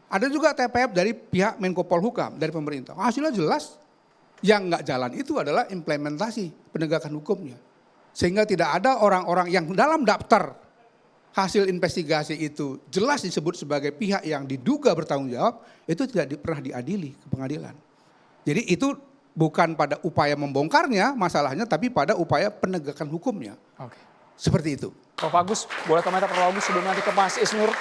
Ada juga TPF dari pihak Menko Polhukam, dari pemerintah. Hasilnya jelas. Yang nggak jalan itu adalah implementasi penegakan hukumnya. Sehingga tidak ada orang-orang yang dalam daftar hasil investigasi itu jelas disebut sebagai pihak yang diduga bertanggung jawab, itu tidak pernah diadili ke pengadilan. Jadi itu bukan pada upaya membongkarnya masalahnya, tapi pada upaya penegakan hukumnya. Oke. Seperti itu. Prof. Agus, boleh komentar Prof. Agus sebelum nanti ke Mas Isnur.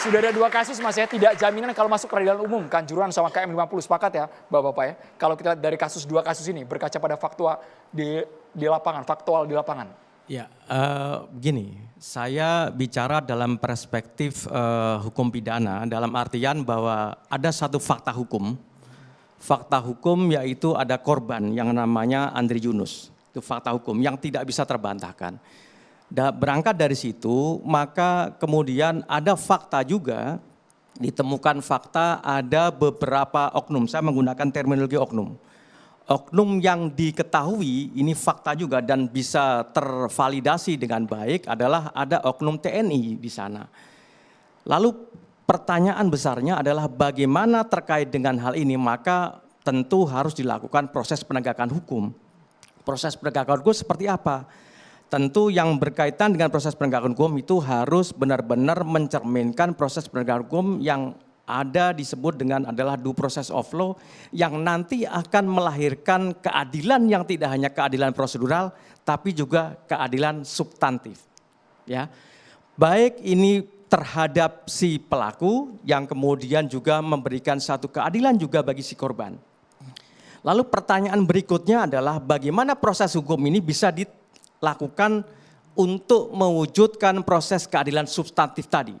Sudah ada 2 kasus Mas ya, tidak jaminan kalau masuk peradilan umum, Kanjuruhan sama KM 50, sepakat ya Bapak-Bapak ya. Kalau kita dari 2 kasus ini berkaca pada faktual di lapangan, faktual di lapangan. Ya, begini, saya bicara dalam perspektif hukum pidana, dalam artian bahwa ada satu fakta hukum yaitu ada korban yang namanya Andri Yunus, itu fakta hukum yang tidak bisa terbantahkan. Berangkat dari situ, maka kemudian ada fakta juga, ditemukan fakta ada beberapa oknum, saya menggunakan terminologi oknum. Oknum yang diketahui, ini fakta juga dan bisa tervalidasi dengan baik adalah ada oknum TNI di sana. Lalu pertanyaan besarnya adalah bagaimana terkait dengan hal ini, maka tentu harus dilakukan proses penegakan hukum. Proses penegakan hukum seperti apa? Tentu yang berkaitan dengan proses penegakan hukum itu harus benar-benar mencerminkan proses penegakan hukum yang ada disebut dengan adalah due process of law yang nanti akan melahirkan keadilan yang tidak hanya keadilan prosedural tapi juga keadilan substantif. Ya. Baik ini terhadap si pelaku yang kemudian juga memberikan satu keadilan juga bagi si korban. Lalu pertanyaan berikutnya adalah bagaimana proses hukum ini bisa dilakukan untuk mewujudkan proses keadilan substantif tadi.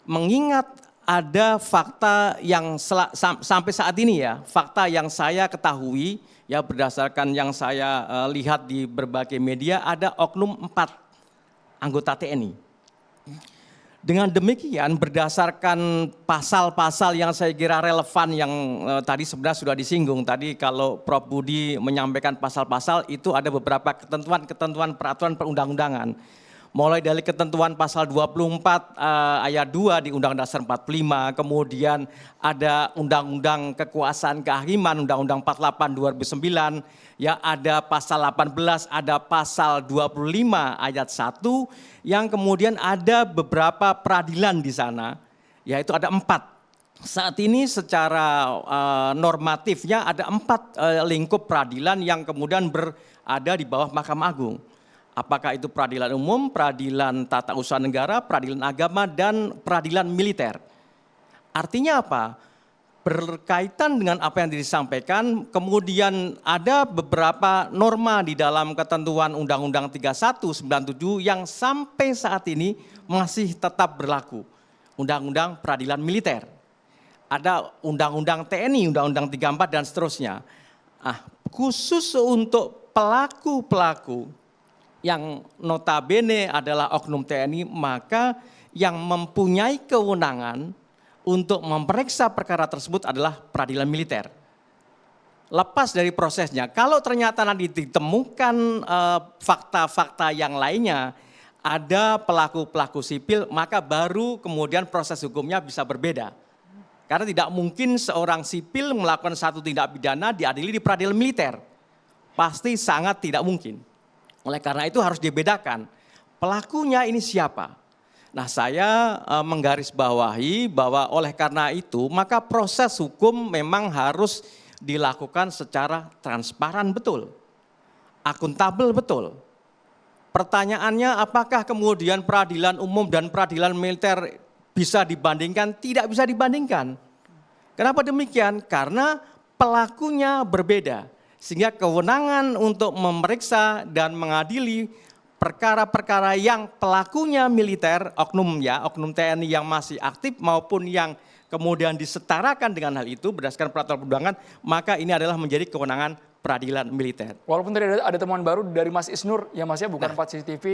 Mengingat ada fakta yang sampai saat ini ya, fakta yang saya ketahui ya berdasarkan yang saya lihat di berbagai media ada oknum 4 anggota TNI. Dengan demikian berdasarkan pasal-pasal yang saya kira relevan yang tadi sebenarnya sudah disinggung tadi kalau Prof. Budi menyampaikan pasal-pasal itu ada beberapa ketentuan peraturan perundang-undangan. Mulai dari ketentuan pasal 24 ayat 2 di Undang-Undang Dasar 45, kemudian ada Undang-Undang Kekuasaan Kehakiman, Undang-Undang 48 2009, ya ada pasal 18, ada pasal 25 ayat 1, yang kemudian ada beberapa peradilan di sana, yaitu ada 4. Saat ini secara normatifnya ada 4 lingkup peradilan yang kemudian berada di bawah Mahkamah Agung. Apakah itu peradilan umum, peradilan tata usaha negara, peradilan agama, dan peradilan militer. Artinya apa? Berkaitan dengan apa yang disampaikan, kemudian ada beberapa norma di dalam ketentuan Undang-Undang 3197 yang sampai saat ini masih tetap berlaku. Undang-Undang peradilan militer. Ada Undang-Undang TNI, Undang-Undang 34 dan seterusnya. Khusus untuk pelaku-pelaku yang notabene adalah oknum TNI, maka yang mempunyai kewenangan untuk memeriksa perkara tersebut adalah peradilan militer. Lepas dari prosesnya, kalau ternyata nanti ditemukan fakta-fakta yang lainnya, ada pelaku-pelaku sipil, maka baru kemudian proses hukumnya bisa berbeda. Karena tidak mungkin seorang sipil melakukan satu tindak pidana diadili di peradilan militer. Pasti sangat tidak mungkin. Oleh karena itu harus dibedakan, pelakunya ini siapa. Nah saya menggarisbawahi bahwa oleh karena itu maka proses hukum memang harus dilakukan secara transparan betul, akuntabel betul. Pertanyaannya apakah kemudian peradilan umum dan peradilan militer bisa dibandingkan? Tidak bisa dibandingkan. Kenapa demikian? Karena pelakunya berbeda. Sehingga kewenangan untuk memeriksa dan mengadili perkara-perkara yang pelakunya militer, oknum TNI yang masih aktif maupun yang kemudian disetarakan dengan hal itu berdasarkan peraturan perundangan, maka ini adalah menjadi kewenangan peradilan militer. Walaupun tadi ada temuan baru dari Mas Isnur, ya Mas ya bukan CCTV.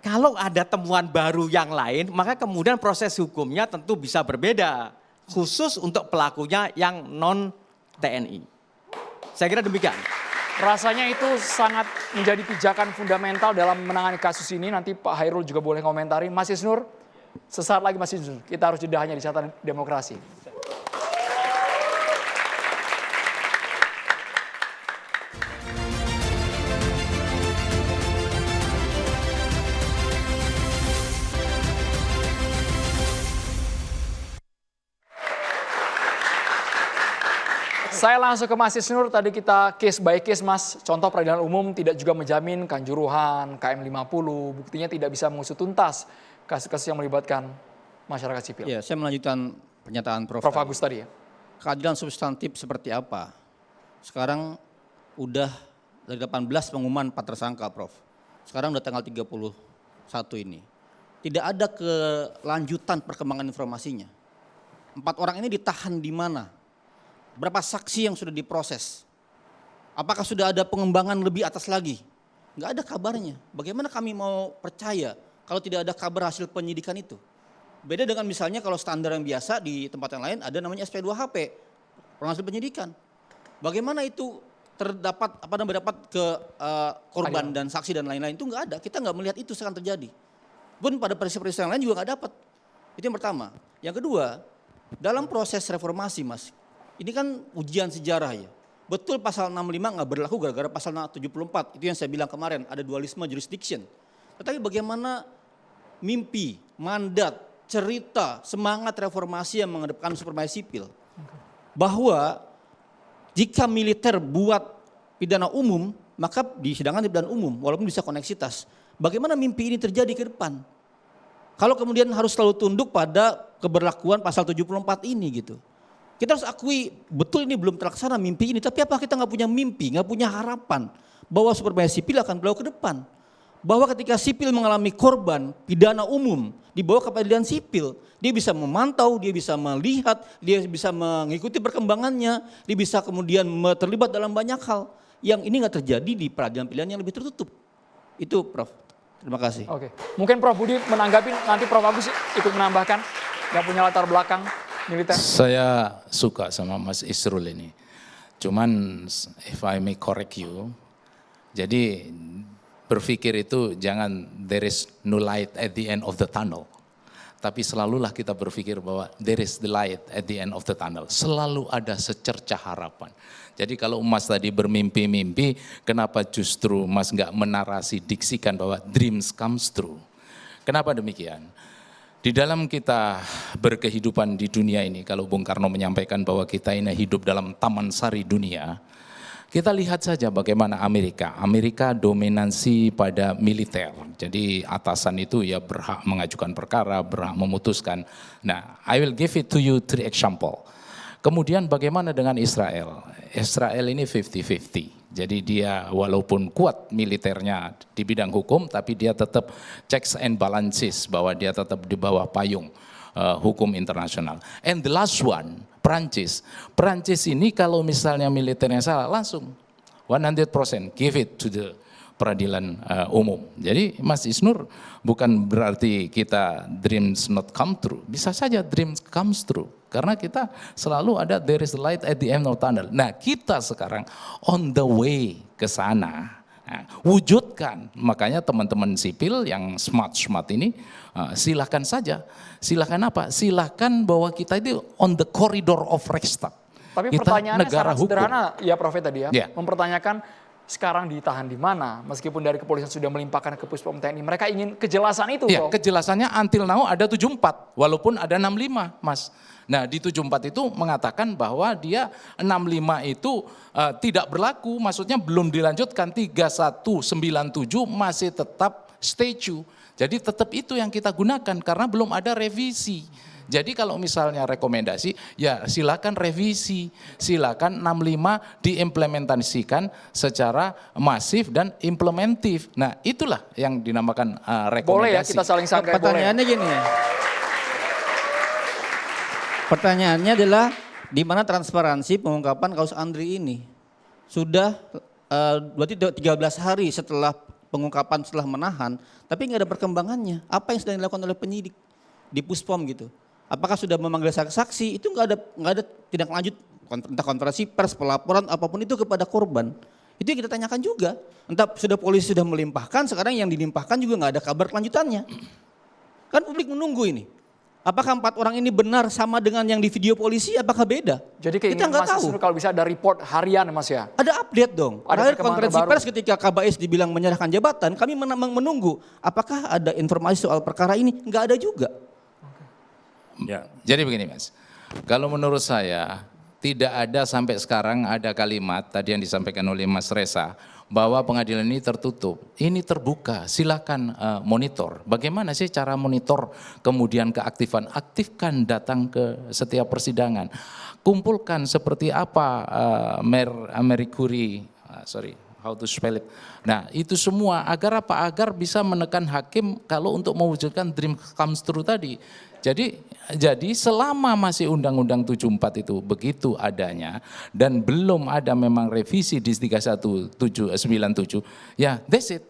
Kalau ada temuan baru yang lain, maka kemudian proses hukumnya tentu bisa berbeda. Khusus untuk pelakunya yang non-TNI. Saya kira demikian. Rasanya itu sangat menjadi pijakan fundamental dalam menangani kasus ini. Nanti Pak Hairul juga boleh komentari. Mas Isnur, sesaat lagi Mas Isnur. Kita harus jeda hanya di Catatan Demokrasi. Saya langsung ke Mas Isnur, tadi kita case by case Mas, contoh peradilan umum tidak juga menjamin Kanjuruhan, KM 50, buktinya tidak bisa mengusut tuntas kasus-kasus yang melibatkan masyarakat sipil. Ya, saya melanjutkan pernyataan Prof. Agus tadi ya. Keadilan substantif seperti apa? Sekarang udah dari 18 pengumuman 4 tersangka, Prof. Sekarang udah tanggal 31 ini. Tidak ada kelanjutan perkembangan informasinya. 4 orang ini ditahan di mana? Berapa saksi yang sudah diproses? Apakah sudah ada pengembangan lebih atas lagi? Nggak ada kabarnya. Bagaimana kami mau percaya kalau tidak ada kabar hasil penyidikan itu? Beda dengan misalnya kalau standar yang biasa di tempat yang lain ada namanya SP2HP, hasil penyidikan. Bagaimana itu terdapat mendapat ke korban dan saksi dan lain-lain, itu nggak ada. Kita nggak melihat itu sekarang terjadi. Pun pada peristiwa yang lain juga nggak dapat. Itu yang pertama. Yang kedua, dalam proses reformasi, Mas, ini kan ujian sejarah ya. Betul pasal 65 nggak berlaku gara-gara pasal 74. Itu yang saya bilang kemarin, ada dualisme jurisdiction. Tetapi bagaimana mimpi, mandat, cerita, semangat reformasi yang mengedepankan supremasi sipil. Bahwa jika militer buat pidana umum, maka disidangkan di pidana umum walaupun bisa koneksitas. Bagaimana mimpi ini terjadi ke depan? Kalau kemudian harus selalu tunduk pada keberlakuan pasal 74 ini gitu. Kita harus akui betul ini belum terlaksana mimpi ini, tapi apa kita nggak punya mimpi, nggak punya harapan bahwa supremasi sipil akan berlaku ke depan? Bahwa ketika sipil mengalami korban pidana umum dibawa ke pengadilan sipil, dia bisa memantau, dia bisa melihat, dia bisa mengikuti perkembangannya, dia bisa kemudian terlibat dalam banyak hal yang ini nggak terjadi di peradilan pilihan yang lebih tertutup. Itu Prof. Terima kasih. Oke, mungkin Prof Budi menanggapi, nanti Prof Agus ikut menambahkan, nggak punya latar belakang militer. Saya suka sama Mas Isrul ini. Cuman if I may correct you, jadi berpikir itu jangan there is no light at the end of the tunnel. Tapi selalulah kita berpikir bahwa there is the light at the end of the tunnel. Selalu ada secercah harapan. Jadi kalau Mas tadi bermimpi-mimpi, kenapa justru Mas nggak menarasi diksikan bahwa dreams comes true? Kenapa demikian? Di dalam kita berkehidupan di dunia ini, kalau Bung Karno menyampaikan bahwa kita ini hidup dalam taman sari dunia, kita lihat saja bagaimana Amerika dominansi pada militer. Jadi atasan itu ya berhak mengajukan perkara, berhak memutuskan. Nah, I will give it to you 3 example. Kemudian bagaimana dengan Israel? Israel ini 50-50. Jadi dia walaupun kuat militernya di bidang hukum, tapi dia tetap checks and balances bahwa dia tetap di bawah payung hukum internasional. And the last one, Perancis. Perancis ini kalau misalnya militernya salah, langsung 100% give it to the peradilan umum. Jadi Mas Isnur, bukan berarti kita dreams not come true. Bisa saja dreams comes true. Karena kita selalu ada there is light at the end of tunnel. Nah kita sekarang on the way ke sana. Nah, wujudkan, makanya teman-teman sipil yang smart ini silakan saja. Silakan apa? Silakan bahwa kita itu on the corridor of Rechtsstaat. Tapi kita pertanyaannya negara sangat hukum. sederhana ya Prof tadi ya. Yeah. Mempertanyakan sekarang ditahan di mana? Meskipun dari kepolisian sudah melimpahkan ke Puspom TNI, mereka ingin kejelasan itu. Ya, Prof. kejelasannya until now ada 74, walaupun ada 65, Mas. Nah, di 74 itu mengatakan bahwa dia 65 itu tidak berlaku, maksudnya belum dilanjutkan, 3197 masih tetap statute. Jadi tetap itu yang kita gunakan karena belum ada revisi. Jadi kalau misalnya rekomendasi, ya silakan revisi, silakan 65 diimplementasikan secara masif dan implementif. Nah itulah yang dinamakan rekomendasi. Boleh ya kita saling sangkai. Pertanyaannya gini ya. Pertanyaannya adalah di mana transparansi pengungkapan kasus Andri ini? Sudah berarti 13 hari setelah pengungkapan, setelah menahan, tapi nggak ada perkembangannya. Apa yang sedang dilakukan oleh penyidik di Puspom gitu? Apakah sudah memanggil saksi? Itu nggak ada tindak lanjut, entah konferensi pers, pelaporan apapun itu kepada korban. Itu yang kita tanyakan juga. Entah sudah polisi sudah melimpahkan, sekarang yang dilimpahkan juga nggak ada kabar kelanjutannya. Kan publik menunggu ini. Apakah 4 orang ini benar sama dengan yang di video polisi? Apakah beda? Jadi kita nggak tahu. Kalau bisa ada report harian Mas ya? Ada update dong. Ada terakhir konferensi pers ketika Kabais dibilang menyerahkan jabatan, kami menunggu. Apakah ada informasi soal perkara ini? Nggak ada juga. Ya, jadi begini Mas, kalau menurut saya tidak ada sampai sekarang ada kalimat tadi yang disampaikan oleh Mas Reza bahwa pengadilan ini tertutup. Ini terbuka, silakan monitor. Bagaimana sih cara monitor kemudian keaktifan? Aktifkan, datang ke setiap persidangan. Kumpulkan seperti apa Marie Curie, how to spell it. Nah itu semua agar apa? Agar bisa menekan hakim kalau untuk mewujudkan dream comes true tadi. Jadi selama masih Undang-Undang 74 itu begitu adanya dan belum ada memang revisi di 3197, ya that's it.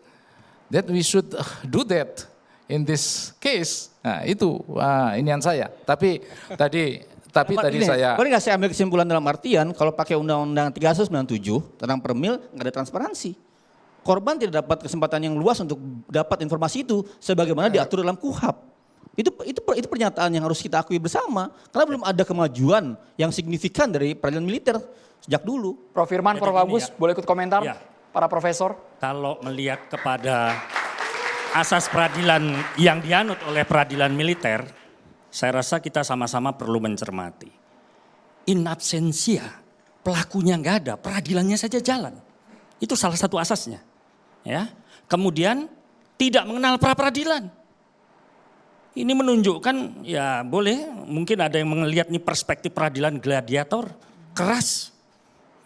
That we should do that in this case. Nah itu inian saya. Tapi tadi saya... Boleh nggak saya ambil kesimpulan dalam artian kalau pakai Undang-Undang 397 tentang permil nggak ada transparansi. Korban tidak dapat kesempatan yang luas untuk dapat informasi itu sebagaimana diatur dalam KUHP. Itu pernyataan yang harus kita akui bersama karena belum ada kemajuan yang signifikan dari peradilan militer sejak dulu. Prof. Firman, Prof. Agus, boleh ikut komentar para profesor? Kalau melihat kepada asas peradilan yang dianut oleh peradilan militer, saya rasa kita sama-sama perlu mencermati. In absentia, pelakunya nggak ada, peradilannya saja jalan. Itu salah satu asasnya. Ya. Kemudian tidak mengenal pra-peradilan. Ini menunjukkan ya boleh mungkin ada yang melihat nih perspektif peradilan gladiator keras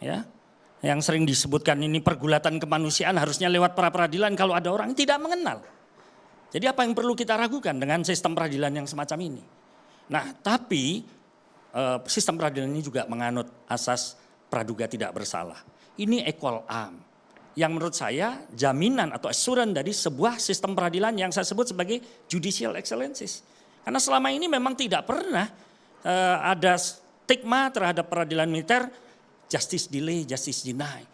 ya yang sering disebutkan ini pergulatan kemanusiaan harusnya lewat pra-peradilan kalau ada orang tidak mengenal. Jadi apa yang perlu kita ragukan dengan sistem peradilan yang semacam ini? Nah tapi sistem peradilan ini juga menganut asas praduga tidak bersalah. Ini equal am. Yang menurut saya jaminan atau assurance dari sebuah sistem peradilan yang saya sebut sebagai judicial excellences. Karena selama ini memang tidak pernah ada stigma terhadap peradilan militer, justice delay, justice deny.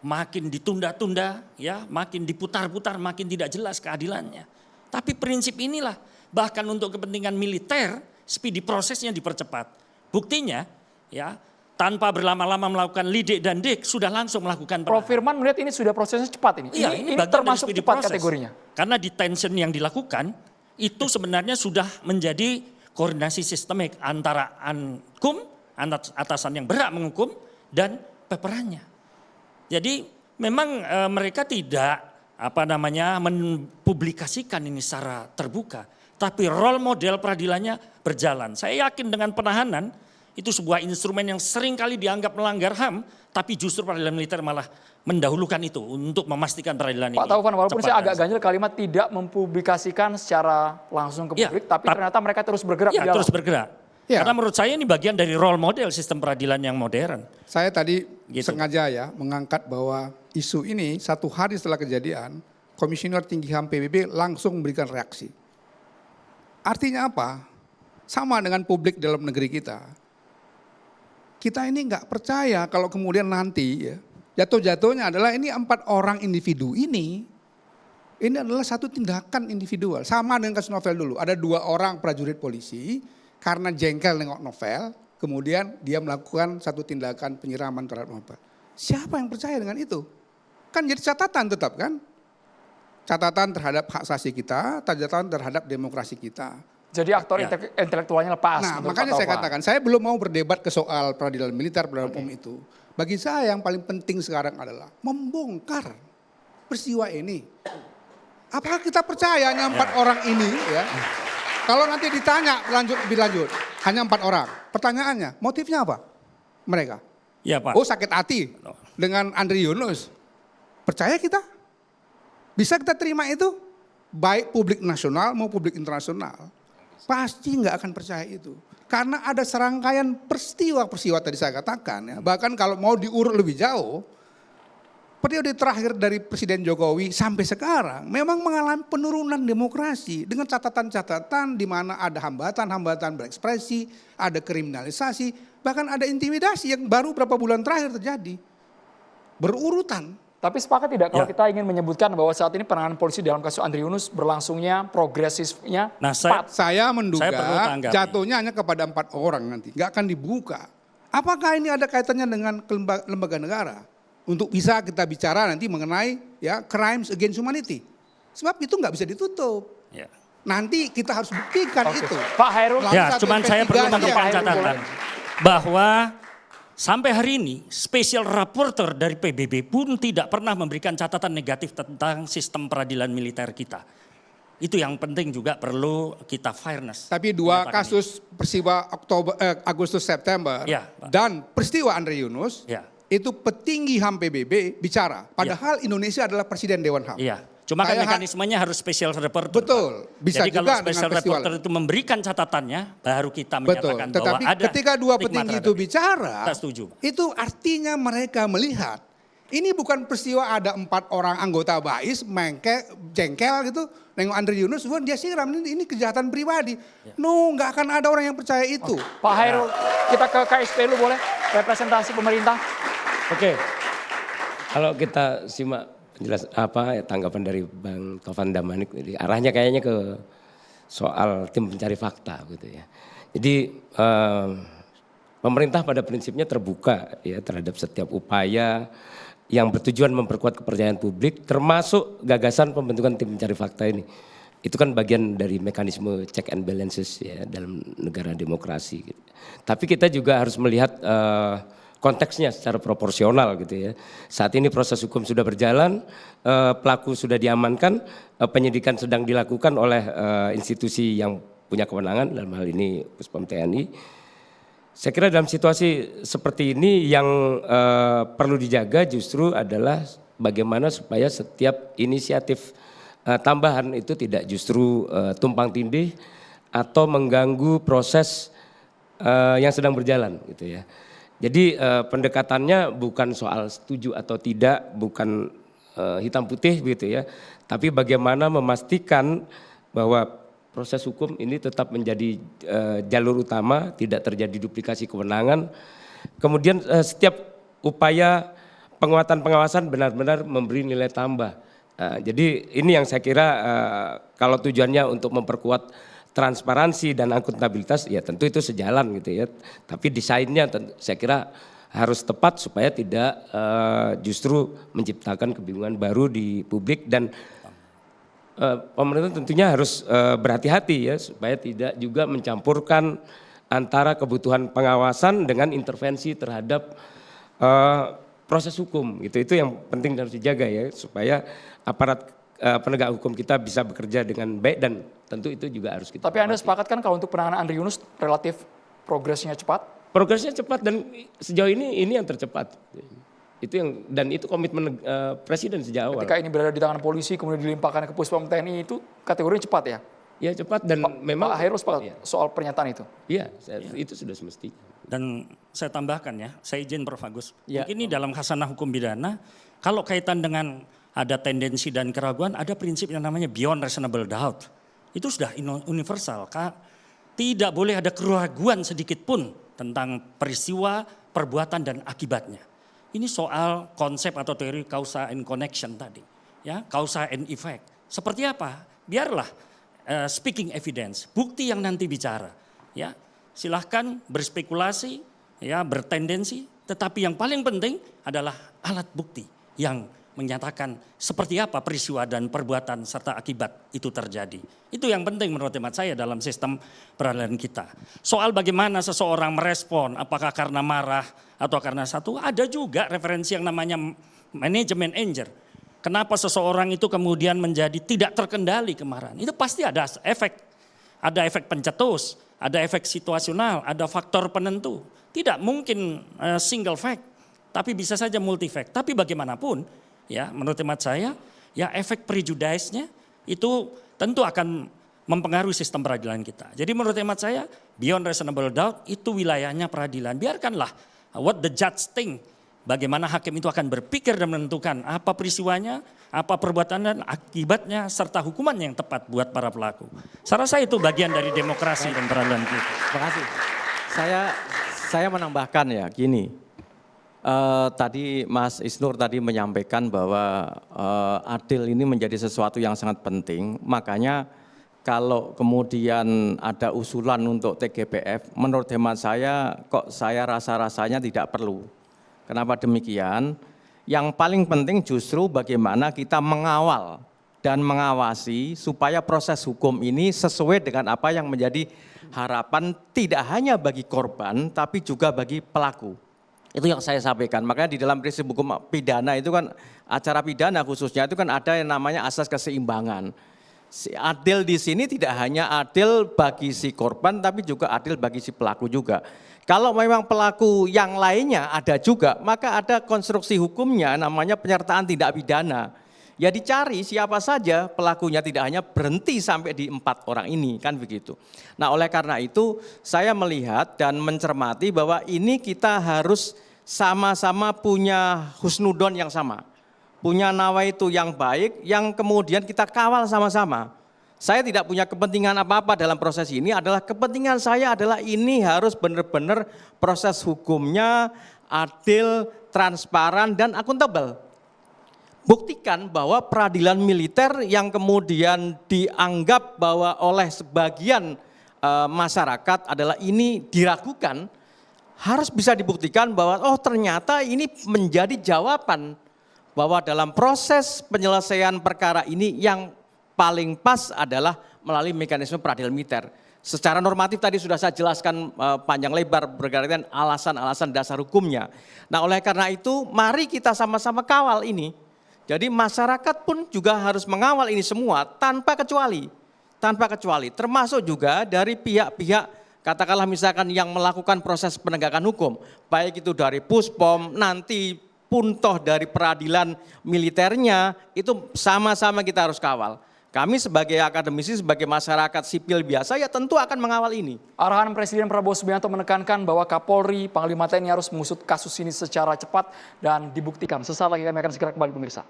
Makin ditunda-tunda, ya, makin diputar-putar, makin tidak jelas keadilannya. Tapi prinsip inilah bahkan untuk kepentingan militer, speedy prosesnya dipercepat. Buktinya, ya. Tanpa berlama-lama melakukan lidik dan dik, sudah langsung melakukan Prof. Firman melihat ini sudah prosesnya cepat ini. Iya, ini termasuk cepat proses. kategorinya. Karena detention yang dilakukan itu sebenarnya sudah menjadi koordinasi sistemik antara ankum, atasan yang berhak menghukum dan peperannya. Jadi memang mereka tidak mempublikasikan ini secara terbuka, tapi role model peradilannya berjalan. Saya yakin dengan penahanan itu sebuah instrumen yang sering kali dianggap melanggar HAM, tapi justru peradilan militer malah mendahulukan itu untuk memastikan peradilan ini. Pak Taufan, walaupun saya agak ganjil kalimat tidak mempublikasikan secara langsung ke publik, tapi ternyata mereka terus bergerak di dalam. Terus bergerak. Ya. Karena menurut saya ini bagian dari role model sistem peradilan yang modern. Saya tadi sengaja ya mengangkat bahwa isu ini 1 hari setelah kejadian, Komisioner Tinggi HAM PBB langsung memberikan reaksi. Artinya apa? Sama dengan publik dalam negeri kita. Kita ini nggak percaya kalau kemudian nanti ya jatuh-jatuhnya adalah ini 4 orang individu ini adalah satu tindakan individual. Sama dengan kasus Novel dulu, ada 2 orang prajurit polisi karena jengkel nengok Novel, kemudian dia melakukan satu tindakan penyiraman terhadap Novel. Siapa yang percaya dengan itu? Kan jadi catatan tetap kan? Catatan terhadap hak asasi kita, catatan terhadap demokrasi kita. Jadi aktor intelektualnya lepas. Nah makanya saya katakan, saya belum mau berdebat ke soal peradilan militer, peradilan umum itu. Bagi saya yang paling penting sekarang adalah membongkar peristiwa ini. Apakah kita percaya hanya 4 orang ini ya? Kalau nanti ditanya lebih lanjut, hanya 4 orang. Pertanyaannya, motifnya apa? Mereka. Ya Pak. Oh sakit hati dengan Andri Yunus. Percaya kita? Bisa kita terima itu? Baik publik nasional maupun publik internasional. Pasti nggak akan percaya itu. Karena ada serangkaian peristiwa-peristiwa tadi saya katakan. Ya. Bahkan kalau mau diurut lebih jauh, periode terakhir dari Presiden Jokowi sampai sekarang memang mengalami penurunan demokrasi. Dengan catatan-catatan di mana ada hambatan-hambatan berekspresi, ada kriminalisasi, bahkan ada intimidasi yang baru beberapa bulan terakhir terjadi. Berurutan. Tapi sepakat tidak kalau kita ingin menyebutkan bahwa saat ini penanganan polisi dalam kasus Andri Yunus berlangsungnya progresifnya cepat. Saya menduga jatuhnya hanya kepada 4 orang nanti, nggak akan dibuka. Apakah ini ada kaitannya dengan lembaga negara? Untuk bisa kita bicara nanti mengenai ya crimes against humanity. Sebab itu nggak bisa ditutup. Ya. Nanti kita harus buktikan itu. Pak Hairul. Ya, cuman saya perlu menambahkan catatan bahwa Sampai hari ini, special rapporteur dari PBB pun tidak pernah memberikan catatan negatif tentang sistem peradilan militer kita. Itu yang penting juga perlu kita fairness. Tapi dua kasus peristiwa Agustus September ya, dan peristiwa Andre Yunus, itu petinggi HAM PBB bicara. Padahal Indonesia adalah Presiden Dewan HAM. Iya. Cuma kan mekanismenya harus special reporter. Betul. Bisa jadi juga kalau special reporter itu memberikan catatannya, baru kita menyatakan bahwa Tetapi ada ketika dua petinggi itu bicara, setuju. Itu artinya mereka melihat ini bukan peristiwa ada 4 orang anggota BAIS jengkel gitu, nengok Andre Yunus, dia siram ini kejahatan pribadi. No, nggak akan ada orang yang percaya itu. Pak Hairul, kita ke KSP lu boleh, representasi pemerintah. Oke, kalau kita simak tanggapan dari Bang Tovan Damanik, arahnya kayaknya ke soal tim pencari fakta gitu ya. Jadi pemerintah pada prinsipnya terbuka ya terhadap setiap upaya yang bertujuan memperkuat kepercayaan publik, termasuk gagasan pembentukan tim pencari fakta ini. Itu kan bagian dari mekanisme check and balances ya dalam negara demokrasi. Gitu. Tapi kita juga harus melihat konteksnya secara proporsional gitu ya. Saat ini proses hukum sudah berjalan, pelaku sudah diamankan, penyidikan sedang dilakukan oleh institusi yang punya kewenangan, dalam hal ini Puspom TNI. Saya kira dalam situasi seperti ini yang perlu dijaga justru adalah bagaimana supaya setiap inisiatif tambahan itu tidak justru tumpang tindih atau mengganggu proses yang sedang berjalan gitu ya. Jadi pendekatannya bukan soal setuju atau tidak, bukan hitam putih gitu ya. Tapi bagaimana memastikan bahwa proses hukum ini tetap menjadi jalur utama, tidak terjadi duplikasi kewenangan. Kemudian setiap upaya penguatan pengawasan benar-benar memberi nilai tambah. Jadi ini yang saya kira kalau tujuannya untuk memperkuat transparansi dan akuntabilitas ya tentu itu sejalan gitu ya. Tapi desainnya saya kira harus tepat supaya tidak justru menciptakan kebingungan baru di publik dan pemerintah tentunya harus berhati-hati ya supaya tidak juga mencampurkan antara kebutuhan pengawasan dengan intervensi terhadap proses hukum gitu. Itu yang penting harus dijaga ya supaya aparat penegak hukum kita bisa bekerja dengan baik dan tentu itu juga harus kita. Tapi Anda sepakat kan kalau untuk penanganan Andre Yunus relatif progresnya cepat? Progresnya cepat dan sejauh ini yang tercepat. Itu yang dan itu komitmen Presiden sejak awal. Ketika ini berada di tangan polisi kemudian dilimpahkan ke Puspom TNI itu kategorinya cepat ya? Ya cepat dan memang Pak Hairul sepakat soal pernyataan itu? Iya, itu sudah semestinya. Dan saya tambahkan ya, saya izin Prof. Agus. Mungkin ini dalam khasanah hukum pidana, kalau kaitan dengan ada tendensi dan keraguan, ada prinsip yang namanya beyond reasonable doubt. Itu sudah universal, Kak. Tidak boleh ada keraguan sedikit pun tentang peristiwa, perbuatan dan akibatnya. Ini soal konsep atau teori causa and connection tadi. Ya, causa and effect. Seperti apa? Biarlah speaking evidence, bukti yang nanti bicara. Ya, silahkan berspekulasi, ya, bertendensi, tetapi yang paling penting adalah alat bukti yang menyatakan seperti apa peristiwa dan perbuatan serta akibat itu terjadi. Itu yang penting menurut hemat saya dalam sistem peradilan kita. Soal bagaimana seseorang merespon, apakah karena marah atau karena satu, ada juga referensi yang namanya management anger. Kenapa seseorang itu kemudian menjadi tidak terkendali kemarahan? Itu pasti ada efek pencetus, ada efek situasional, ada faktor penentu. Tidak mungkin single fact, tapi bisa saja multi fact. Tapi bagaimanapun, ya, menurut hemat saya, ya efek prejudice-nya itu tentu akan mempengaruhi sistem peradilan kita. Jadi menurut hemat saya, beyond reasonable doubt itu wilayahnya peradilan. Biarkanlah what the judge think, bagaimana hakim itu akan berpikir dan menentukan apa peristiwanya, apa perbuatan dan akibatnya, serta hukuman yang tepat buat para pelaku. Saya rasa itu bagian dari demokrasi dan peradilan kita. Terima kasih. Saya menambahkan ya, gini. Tadi Mas Isnur tadi menyampaikan bahwa adil ini menjadi sesuatu yang sangat penting. Makanya kalau kemudian ada usulan untuk TGPF, menurut hemat saya kok saya rasa-rasanya tidak perlu. Kenapa demikian? Yang paling penting justru bagaimana kita mengawal dan mengawasi supaya proses hukum ini sesuai dengan apa yang menjadi harapan tidak hanya bagi korban tapi juga bagi pelaku. Itu yang saya sampaikan. Makanya di dalam prinsip hukum pidana itu kan, acara pidana khususnya itu kan ada yang namanya asas keseimbangan. Adil di sini tidak hanya adil bagi si korban, tapi juga adil bagi si pelaku juga. Kalau memang pelaku yang lainnya ada juga, maka ada konstruksi hukumnya namanya penyertaan tindak pidana. Ya dicari siapa saja pelakunya, tidak hanya berhenti sampai di 4 orang ini, kan begitu. Nah oleh karena itu saya melihat dan mencermati bahwa ini kita harus sama-sama punya husnudon yang sama. Punya nawaitu yang baik yang kemudian kita kawal sama-sama. Saya tidak punya kepentingan apa-apa dalam proses ini, adalah kepentingan saya adalah ini harus benar-benar proses hukumnya adil, transparan dan akuntabel. Buktikan bahwa peradilan militer yang kemudian dianggap bahwa oleh sebagian masyarakat adalah ini diragukan, harus bisa dibuktikan bahwa oh ternyata ini menjadi jawaban bahwa dalam proses penyelesaian perkara ini yang paling pas adalah melalui mekanisme peradilan militer. Secara normatif tadi sudah saya jelaskan panjang lebar berkaitan alasan-alasan dasar hukumnya. Nah oleh karena itu mari kita sama-sama kawal ini. Jadi masyarakat pun juga harus mengawal ini semua tanpa kecuali. Tanpa kecuali, termasuk juga dari pihak-pihak katakanlah misalkan yang melakukan proses penegakan hukum. Baik itu dari Puspom, nanti pun toh dari peradilan militernya, itu sama-sama kita harus kawal. Kami sebagai akademisi, sebagai masyarakat sipil biasa ya tentu akan mengawal ini. Arahan Presiden Prabowo Subianto menekankan bahwa Kapolri, Panglima TNI harus mengusut kasus ini secara cepat dan dibuktikan. Sesaat lagi kami akan segera kembali pemirsa.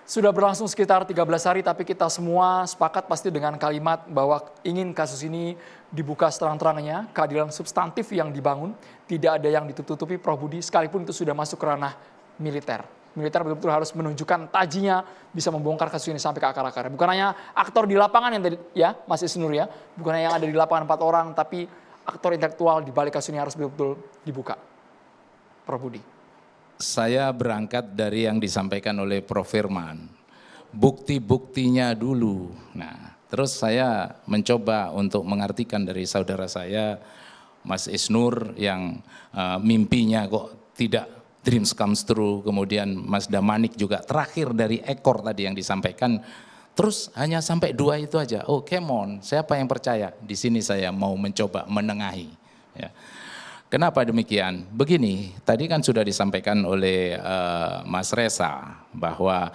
Sudah berlangsung sekitar 13 hari, tapi kita semua sepakat pasti dengan kalimat bahwa ingin kasus ini dibuka seterang-terangnya, keadilan substantif yang dibangun, tidak ada yang ditutupi, Prof. Budi, sekalipun itu sudah masuk ke ranah militer. Militer betul-betul harus menunjukkan tajinya bisa membongkar kasus ini sampai ke akar-akarnya. Bukan hanya aktor di lapangan yang tadi, ya Mas Isnur ya, bukan hanya yang ada di lapangan 4 orang, tapi aktor intelektual di balik kasus ini harus betul-betul dibuka. Prof. Budi. Saya berangkat dari yang disampaikan oleh Prof. Firman, bukti-buktinya dulu. Nah, terus saya mencoba untuk mengartikan dari saudara saya, Mas Isnur, yang mimpinya kok tidak dreams comes true, kemudian Mas Damanik juga terakhir dari ekor tadi yang disampaikan, terus hanya sampai 2 itu aja. Oh, come on, siapa yang percaya? Di sini saya mau mencoba menengahi. Ya. Kenapa demikian? Begini, tadi kan sudah disampaikan oleh Mas Reza bahwa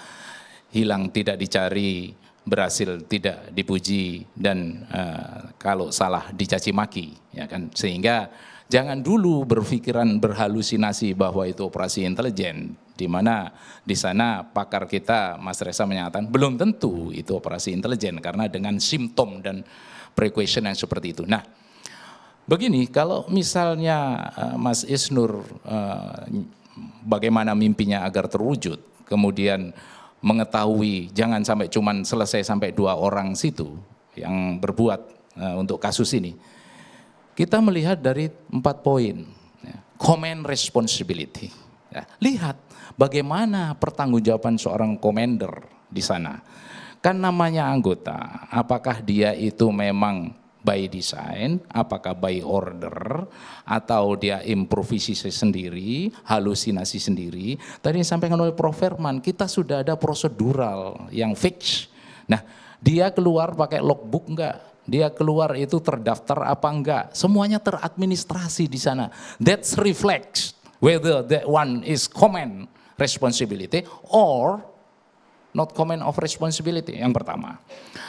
hilang tidak dicari, berhasil tidak dipuji, dan kalau salah dicaci maki, ya kan? Sehingga jangan dulu berpikiran berhalusinasi bahwa itu operasi intelijen, di mana di sana pakar kita Mas Reza menyatakan belum tentu itu operasi intelijen karena dengan simptom dan precaution yang seperti itu. Nah, begini, kalau misalnya Mas Isnur bagaimana mimpinya agar terwujud, kemudian mengetahui jangan sampai cuman selesai sampai 2 orang situ yang berbuat untuk kasus ini. kita melihat dari 4 poin. Command responsibility. Ya, lihat bagaimana pertanggungjawaban seorang commander di sana. Kan namanya anggota, apakah dia itu memang by design, apakah by order, atau dia improvisasi sendiri, halusinasi sendiri. Tadi disampaikan oleh Prof. Herman, kita sudah ada prosedural yang fix. Nah, dia keluar pakai logbook enggak? Dia keluar itu terdaftar apa enggak? Semuanya teradministrasi di sana. That reflects whether that one is command responsibility or not command of responsibility, yang pertama.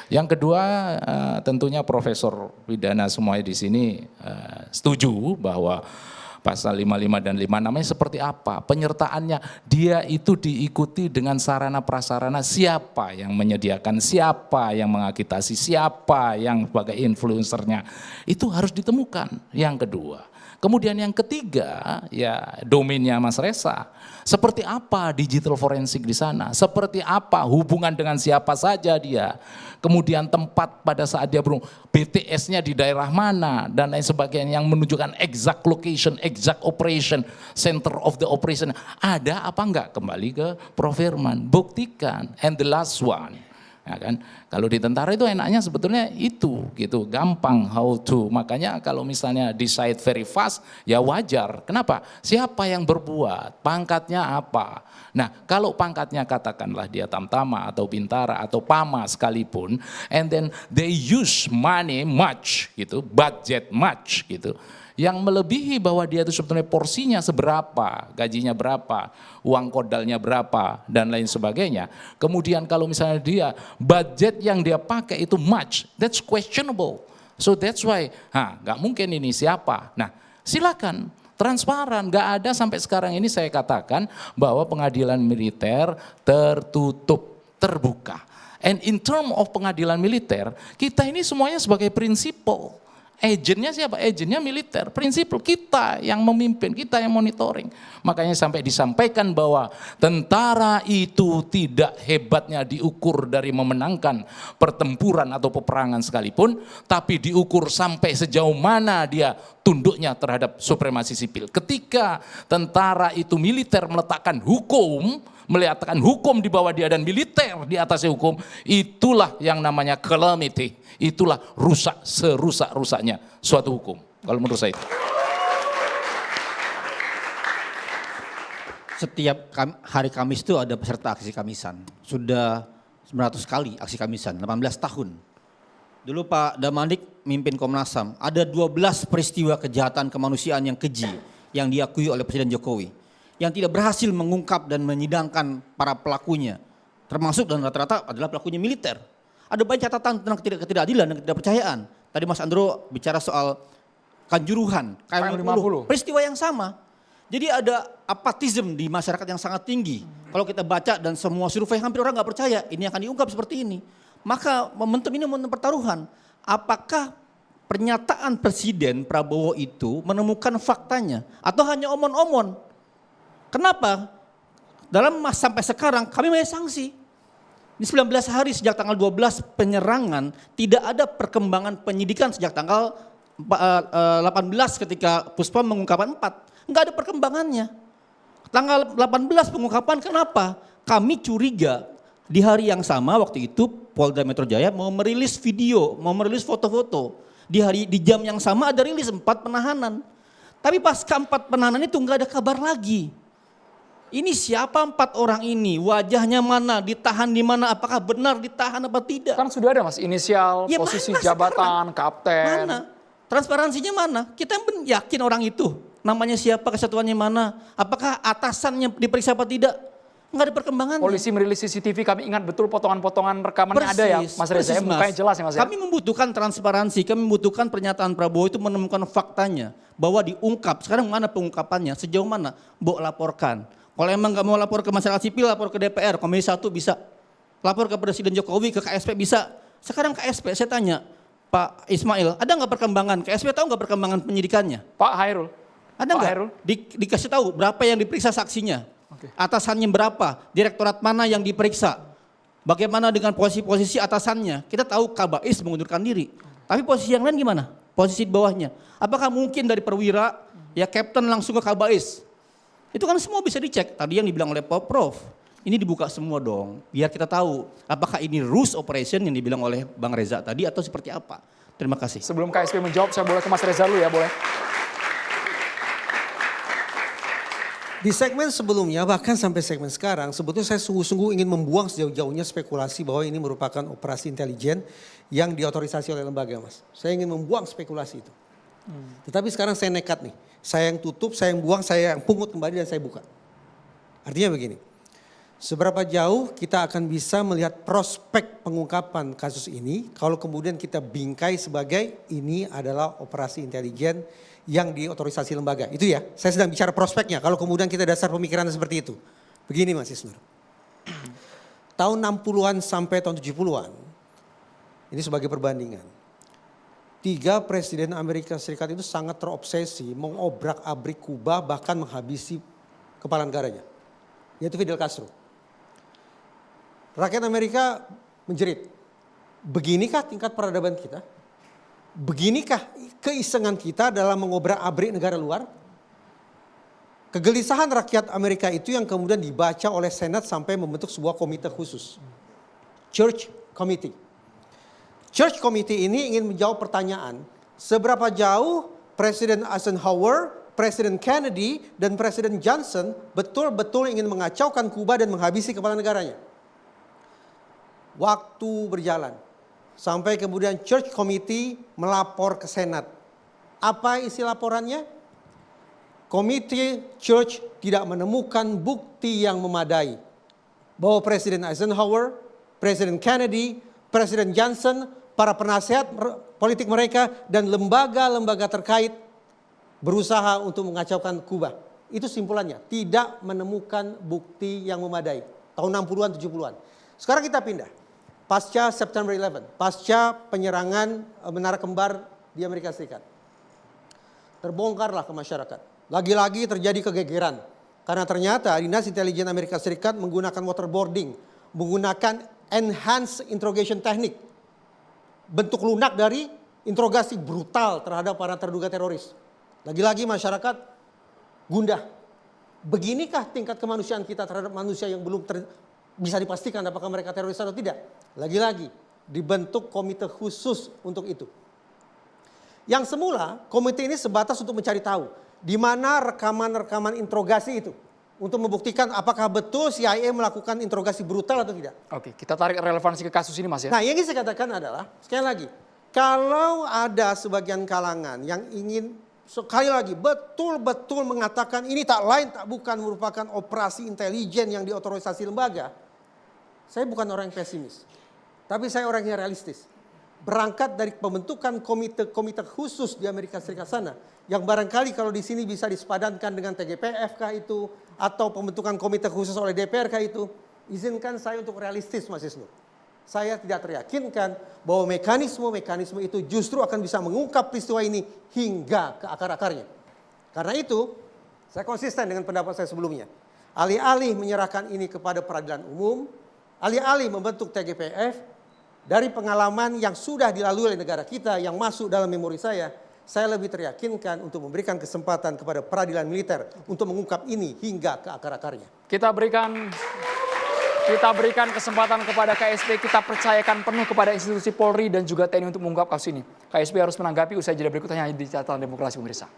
Yang kedua, tentunya Profesor Widana semuanya di sini setuju bahwa pasal 55 dan 5 namanya seperti apa, penyertaannya, dia itu diikuti dengan sarana prasarana, siapa yang menyediakan, siapa yang mengagitasi, siapa yang sebagai influencernya, itu harus ditemukan. Yang kedua. Kemudian yang ketiga, ya domainnya Mas Reza. Seperti apa digital forensik di sana? Seperti apa hubungan dengan siapa saja dia? Kemudian tempat pada saat dia BTS-nya di daerah mana dan lain sebagainya yang menunjukkan exact location, exact operation, center of the operation. Ada apa enggak? Kembali ke Prof. Herman, buktikan. And the last one. Ya kan? Kalau di tentara itu enaknya sebetulnya itu gitu, gampang how to. Makanya kalau misalnya decide very fast ya wajar. Kenapa? Siapa yang berbuat? Pangkatnya apa? Nah, kalau pangkatnya katakanlah dia tamtama atau bintara atau pama sekalipun, and then they use money much gitu, budget much gitu. Yang melebihi bahwa dia itu sebetulnya porsinya seberapa, gajinya berapa, uang kodalnya berapa, dan lain sebagainya. Kemudian kalau misalnya dia, budget yang dia pakai itu much, that's questionable. So that's why, nggak mungkin ini siapa. Nah silakan, transparan, nggak ada sampai sekarang ini saya katakan bahwa pengadilan militer tertutup, terbuka. And in term of pengadilan militer, kita ini semuanya sebagai prinsipal. Agennya siapa? Agennya militer. Prinsipal kita yang memimpin, kita yang monitoring. Makanya sampai disampaikan bahwa tentara itu tidak hebatnya diukur dari memenangkan pertempuran atau peperangan sekalipun, tapi diukur sampai sejauh mana dia tunduknya terhadap supremasi sipil. Ketika tentara itu militer meletakkan hukum di bawah dia dan militer di atas hukum, itulah yang namanya calamity. Itulah rusak serusak-rusaknya suatu hukum. Kalau menurut saya itu. Setiap hari Kamis itu ada peserta aksi Kamisan. Sudah 900 kali aksi Kamisan, 18 tahun. Dulu Pak Damanik mimpin Komnas HAM, ada 12 peristiwa kejahatan kemanusiaan yang keji yang diakui oleh Presiden Jokowi. Yang tidak berhasil mengungkap dan menyidangkan para pelakunya. Termasuk dan rata-rata adalah pelakunya militer. Ada banyak catatan tentang ketidakadilan dan ketidakpercayaan. Tadi Mas Andro bicara soal Kanjuruhan, KM50, peristiwa yang sama. Jadi ada apatisme di masyarakat yang sangat tinggi. Kalau kita baca dan semua survei hampir orang nggak percaya ini akan diungkap seperti ini. Maka momentum ini momentum pertaruhan. Apakah pernyataan Presiden Prabowo itu menemukan faktanya atau hanya omon-omon? Kenapa? Sampai sekarang kami mempunyai sanksi. Di 19 hari sejak tanggal 12 penyerangan tidak ada perkembangan penyidikan sejak tanggal 18 ketika Puspom mengungkapkan 4. Enggak ada perkembangannya. Tanggal 18 pengungkapan kenapa? Kami curiga di hari yang sama waktu itu Polda Metro Jaya mau merilis video, mau merilis foto-foto. Di jam yang sama ada rilis 4 penahanan. Tapi pasca 4 penahanan itu enggak ada kabar lagi. Ini siapa 4 orang ini? Wajahnya mana? Ditahan di mana? Apakah benar ditahan apa tidak? Kan sudah ada Mas, inisial, ya, posisi jabatan, sekarang? Kapten. Mana? Transparansinya mana? Kita yakin orang itu. Namanya siapa, kesatuannya mana? Apakah atasannya diperiksa apa tidak? Enggak ada perkembangan. Polisi merilis CCTV, kami ingat betul potongan-potongan rekamannya ada ya Mas Reza, mukanya jelas ya Mas. Kami membutuhkan transparansi, kami membutuhkan pernyataan Prabowo itu menemukan faktanya. Bahwa diungkap, sekarang mana pengungkapannya, sejauh mana? Mbok laporkan. Kalau emang nggak mau lapor ke masyarakat sipil, lapor ke DPR, Komisi 1 bisa. Lapor ke Presiden Jokowi, ke KSP bisa. Sekarang KSP, saya tanya, Pak Ismail, ada nggak perkembangan? KSP tahu nggak perkembangan penyidikannya? Pak Hairul. Ada nggak? Dikasih tahu berapa yang diperiksa saksinya? Atasannya berapa? Direktorat mana yang diperiksa? Bagaimana dengan posisi-posisi atasannya? Kita tahu Kabais mengundurkan diri. Tapi posisi yang lain gimana? posisi di bawahnya. Apakah mungkin dari perwira, ya kapten langsung ke kabais? Itu kan semua bisa dicek. Tadi yang dibilang oleh Prof, ini dibuka semua dong. Biar kita tahu apakah ini rules operation yang dibilang oleh Bang Reza tadi atau seperti apa. Terima kasih. Sebelum KSP menjawab, saya boleh ke Mas Reza dulu ya, boleh? Di segmen sebelumnya, bahkan sampai segmen sekarang, sebetulnya saya sungguh-sungguh ingin membuang sejauh-jauhnya spekulasi bahwa ini merupakan operasi intelijen yang diotorisasi oleh lembaga, Mas. Saya ingin membuang spekulasi itu. Tetapi sekarang saya nekat nih. Saya yang tutup, saya yang buang, saya yang pungut kembali dan saya buka. Artinya begini, seberapa jauh kita akan bisa melihat prospek pengungkapan kasus ini kalau kemudian kita bingkai sebagai ini adalah operasi intelijen yang diotorisasi lembaga. Itu ya, saya sedang bicara prospeknya. Kalau kemudian kita dasar pemikiran seperti itu. Begini Mas Isnur. Tahun 60-an sampai tahun 70-an, ini sebagai perbandingan. 3 presiden Amerika Serikat itu sangat terobsesi mengobrak-abrik Kuba bahkan menghabisi kepala negaranya. Yaitu Fidel Castro. Rakyat Amerika menjerit. Beginikah tingkat peradaban kita? Beginikah keisengan kita dalam mengobrak-abrik negara luar? Kegelisahan rakyat Amerika itu yang kemudian dibaca oleh Senat sampai membentuk sebuah komite khusus. Church Committee. Church Committee ini ingin menjawab pertanyaan, seberapa jauh Presiden Eisenhower, Presiden Kennedy, dan Presiden Johnson betul-betul ingin mengacaukan Kuba dan menghabisi kepala negaranya. Waktu berjalan. Sampai kemudian Church Committee melapor ke Senat. Apa isi laporannya? Komite Church tidak menemukan bukti yang memadai bahwa Presiden Eisenhower, Presiden Kennedy, Presiden Johnson, para penasehat politik mereka dan lembaga-lembaga terkait berusaha untuk mengacaukan Kuba. Itu simpulannya, tidak menemukan bukti yang memadai. Tahun 60-an, 70-an. Sekarang kita pindah. Pasca September 11, pasca penyerangan Menara Kembar di Amerika Serikat. Terbongkarlah ke masyarakat. Lagi-lagi terjadi kegegeran. Karena ternyata Dinas Intelijen Amerika Serikat menggunakan waterboarding, menggunakan enhanced interrogation technique. Bentuk lunak dari interogasi brutal terhadap para terduga teroris. Lagi-lagi masyarakat gundah. Beginikah tingkat kemanusiaan kita terhadap manusia yang belum bisa dipastikan apakah mereka teroris atau tidak. Lagi-lagi dibentuk komite khusus untuk itu. Yang semula komite ini sebatas untuk mencari tahu di mana rekaman-rekaman interogasi itu. Untuk membuktikan apakah betul CIA melakukan interogasi brutal atau tidak. Oke, kita tarik relevansi ke kasus ini Mas ya. Nah yang ingin saya katakan adalah, sekali lagi, kalau ada sebagian kalangan yang ingin sekali lagi betul-betul mengatakan ini tak lain tak bukan merupakan operasi intelijen yang diotorisasi lembaga. Saya bukan orang yang pesimis. Tapi saya orang yang realistis. Berangkat dari pembentukan komite khusus di Amerika Serikat sana. Yang barangkali kalau di sini bisa disepadankan dengan TGPF kah itu. Atau pembentukan komite khusus oleh DPR kah itu. Izinkan saya untuk realistis Mas Isnur. Saya tidak teryakinkan bahwa mekanisme itu justru akan bisa mengungkap peristiwa ini hingga ke akar-akarnya. Karena itu saya konsisten dengan pendapat saya sebelumnya. Alih-alih menyerahkan ini kepada peradilan umum. Alih-alih membentuk TGPF. Dari pengalaman yang sudah dilalui oleh negara kita yang masuk dalam memori saya lebih teryakinkan untuk memberikan kesempatan kepada peradilan militer untuk mengungkap ini hingga ke akar-akarnya. Kita berikan kesempatan kepada KSP, kita percayakan penuh kepada institusi Polri dan juga TNI untuk mengungkap kasus ini. KSP harus menanggapi usai jeda berikutnya hanya di Catatan Demokrasi pemirsa.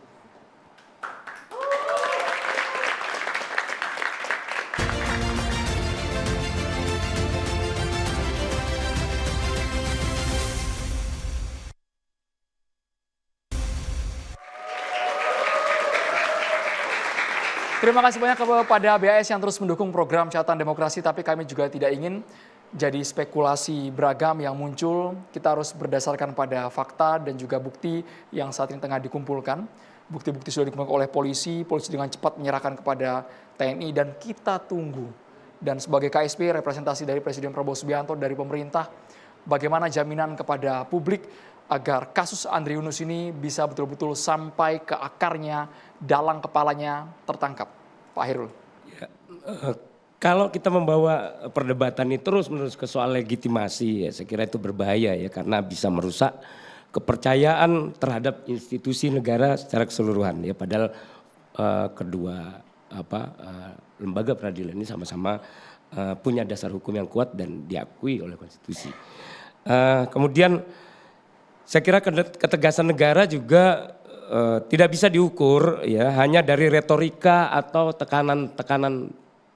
Terima kasih banyak kepada BAS yang terus mendukung program Catatan Demokrasi, tapi kami juga tidak ingin jadi spekulasi beragam yang muncul. Kita harus berdasarkan pada fakta dan juga bukti yang saat ini tengah dikumpulkan. Bukti-bukti sudah dikumpulkan oleh polisi dengan cepat menyerahkan kepada TNI dan kita tunggu. Dan sebagai KSP, representasi dari Presiden Prabowo Subianto dari pemerintah, bagaimana jaminan kepada publik agar kasus Andri Yunus ini bisa betul-betul sampai ke akarnya, dalang kepalanya tertangkap. Pak Hairul. Ya, kalau kita membawa perdebatan ini terus-menerus ke soal legitimasi, ya, saya kira itu berbahaya ya, karena bisa merusak kepercayaan terhadap institusi negara secara keseluruhan ya, padahal kedua lembaga peradilan ini sama-sama punya dasar hukum yang kuat dan diakui oleh konstitusi. Kemudian saya kira ketegasan negara juga tidak bisa diukur ya hanya dari retorika atau tekanan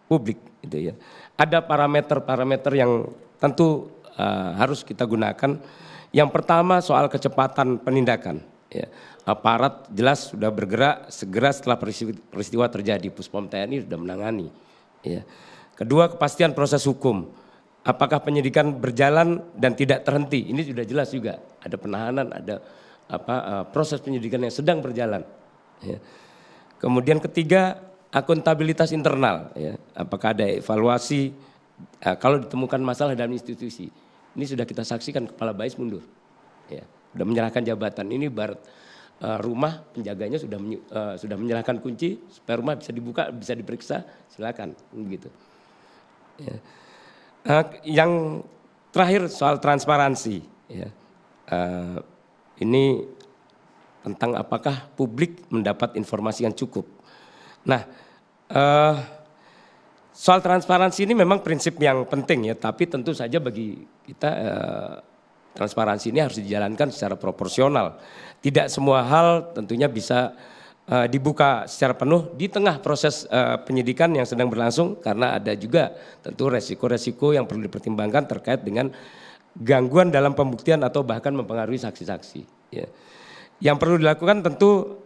publik gitu ya. Ada parameter-parameter yang tentu harus kita gunakan. Yang pertama soal kecepatan penindakan ya. Aparat jelas sudah bergerak segera setelah peristiwa terjadi, Puspom TNI sudah menangani ya. Kedua, kepastian proses hukum. Apakah penyidikan berjalan dan tidak terhenti? Ini sudah jelas juga. Ada penahanan, ada proses penyidikan yang sedang berjalan. Ya. Kemudian ketiga, akuntabilitas internal. Ya. Apakah ada evaluasi kalau ditemukan masalah dalam institusi. Ini sudah kita saksikan Kepala BAIS mundur. Ya. Sudah menyerahkan jabatan. Ini barat rumah penjaganya sudah menyerahkan kunci supaya rumah bisa dibuka, bisa diperiksa, silakan. Gitu. Ya. Yang terakhir soal transparansi. Ya. Ini tentang apakah publik mendapat informasi yang cukup. Nah, soal transparansi ini memang prinsip yang penting ya, tapi tentu saja bagi kita transparansi ini harus dijalankan secara proporsional. Tidak semua hal tentunya bisa dibuka secara penuh di tengah proses penyidikan yang sedang berlangsung, karena ada juga tentu resiko-resiko yang perlu dipertimbangkan terkait dengan gangguan dalam pembuktian atau bahkan mempengaruhi saksi-saksi. Ya. Yang perlu dilakukan tentu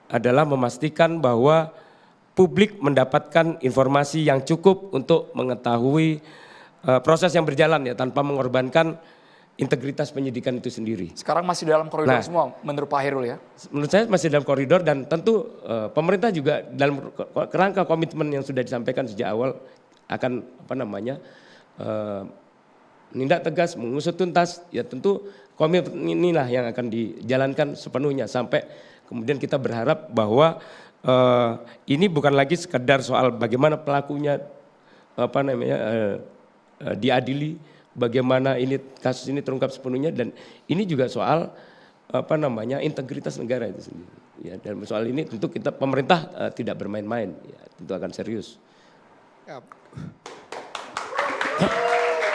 adalah memastikan bahwa publik mendapatkan informasi yang cukup untuk mengetahui proses yang berjalan ya, tanpa mengorbankan integritas penyidikan itu sendiri. Sekarang masih dalam koridor semua menurut Pak Hairul ya? Menurut saya masih dalam koridor, dan tentu pemerintah juga dalam kerangka komitmen yang sudah disampaikan sejak awal akan menindak tegas, mengusut tuntas, ya tentu komitmen inilah yang akan dijalankan sepenuhnya sampai kemudian kita berharap bahwa ini bukan lagi sekedar soal bagaimana pelakunya diadili, bagaimana ini kasus ini terungkap sepenuhnya, dan ini juga soal integritas negara itu sendiri. Ya, dan soal ini tentu kita pemerintah tidak bermain-main, ya, tentu akan serius.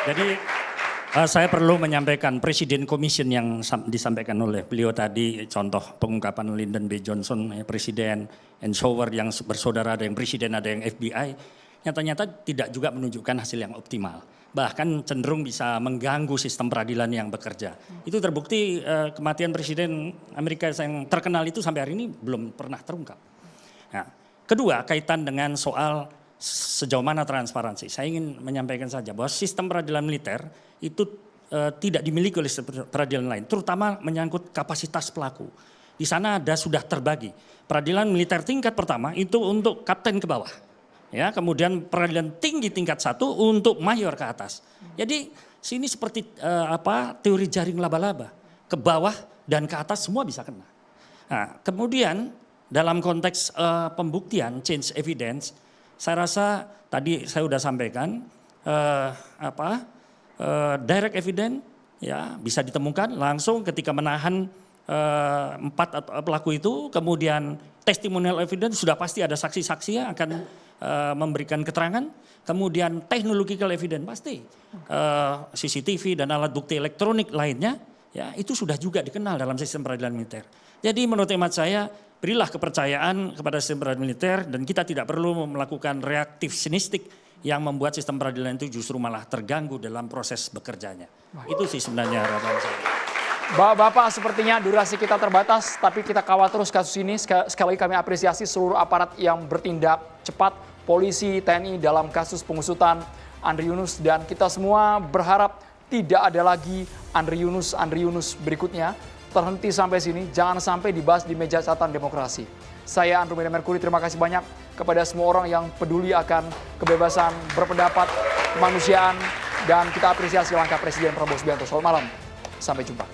Jadi saya perlu menyampaikan Presiden Commission yang disampaikan oleh beliau tadi, contoh pengungkapan Lyndon B. Johnson, Presiden Eisenhower yang bersaudara, ada yang Presiden, ada yang FBI, nyata-nyata tidak juga menunjukkan hasil yang optimal. Bahkan cenderung bisa mengganggu sistem peradilan yang bekerja. Itu terbukti kematian Presiden Amerika yang terkenal itu sampai hari ini belum pernah terungkap. Nah, kedua, kaitan dengan soal sejauh mana transparansi. Saya ingin menyampaikan saja bahwa sistem peradilan militer itu tidak dimiliki oleh peradilan lain, terutama menyangkut kapasitas pelaku. Di sana sudah terbagi. Peradilan militer tingkat pertama itu untuk kapten ke bawah. Ya, kemudian peradilan tinggi tingkat 1 untuk mayor ke atas. Jadi sini seperti teori jaring laba-laba, ke bawah dan ke atas semua bisa kena. Nah, kemudian dalam konteks pembuktian change evidence, saya rasa tadi saya sudah sampaikan direct evidence ya bisa ditemukan langsung ketika menahan 4 pelaku itu, kemudian testimonial evidence sudah pasti ada saksi-saksi yang akan memberikan keterangan, kemudian technological evidence pasti CCTV dan alat bukti elektronik lainnya ya itu sudah juga dikenal dalam sistem peradilan militer. Jadi menurut hemat saya berilah kepercayaan kepada sistem peradilan militer dan kita tidak perlu melakukan reaktif sinistik yang membuat sistem peradilan itu justru malah terganggu dalam proses bekerjanya. Itu sih sebenarnya harapan saya. Bapak-bapak, sepertinya durasi kita terbatas, tapi kita kawal terus kasus ini. Sekali lagi kami apresiasi seluruh aparat yang bertindak cepat, polisi, TNI dalam kasus pengusutan Andri Yunus, dan kita semua berharap tidak ada lagi Andri Yunus berikutnya. Terhenti sampai sini, jangan sampai dibahas di meja catatan demokrasi. Saya Andromeda Mercury, terima kasih banyak kepada semua orang yang peduli akan kebebasan berpendapat, kemanusiaan, dan kita apresiasi langkah Presiden Prabowo Subianto. Selamat malam, sampai jumpa.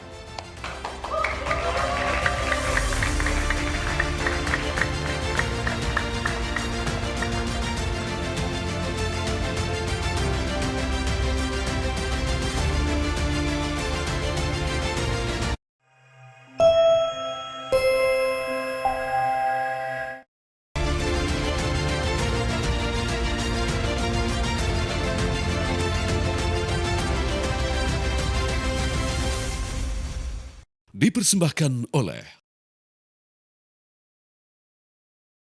dipersembahkan oleh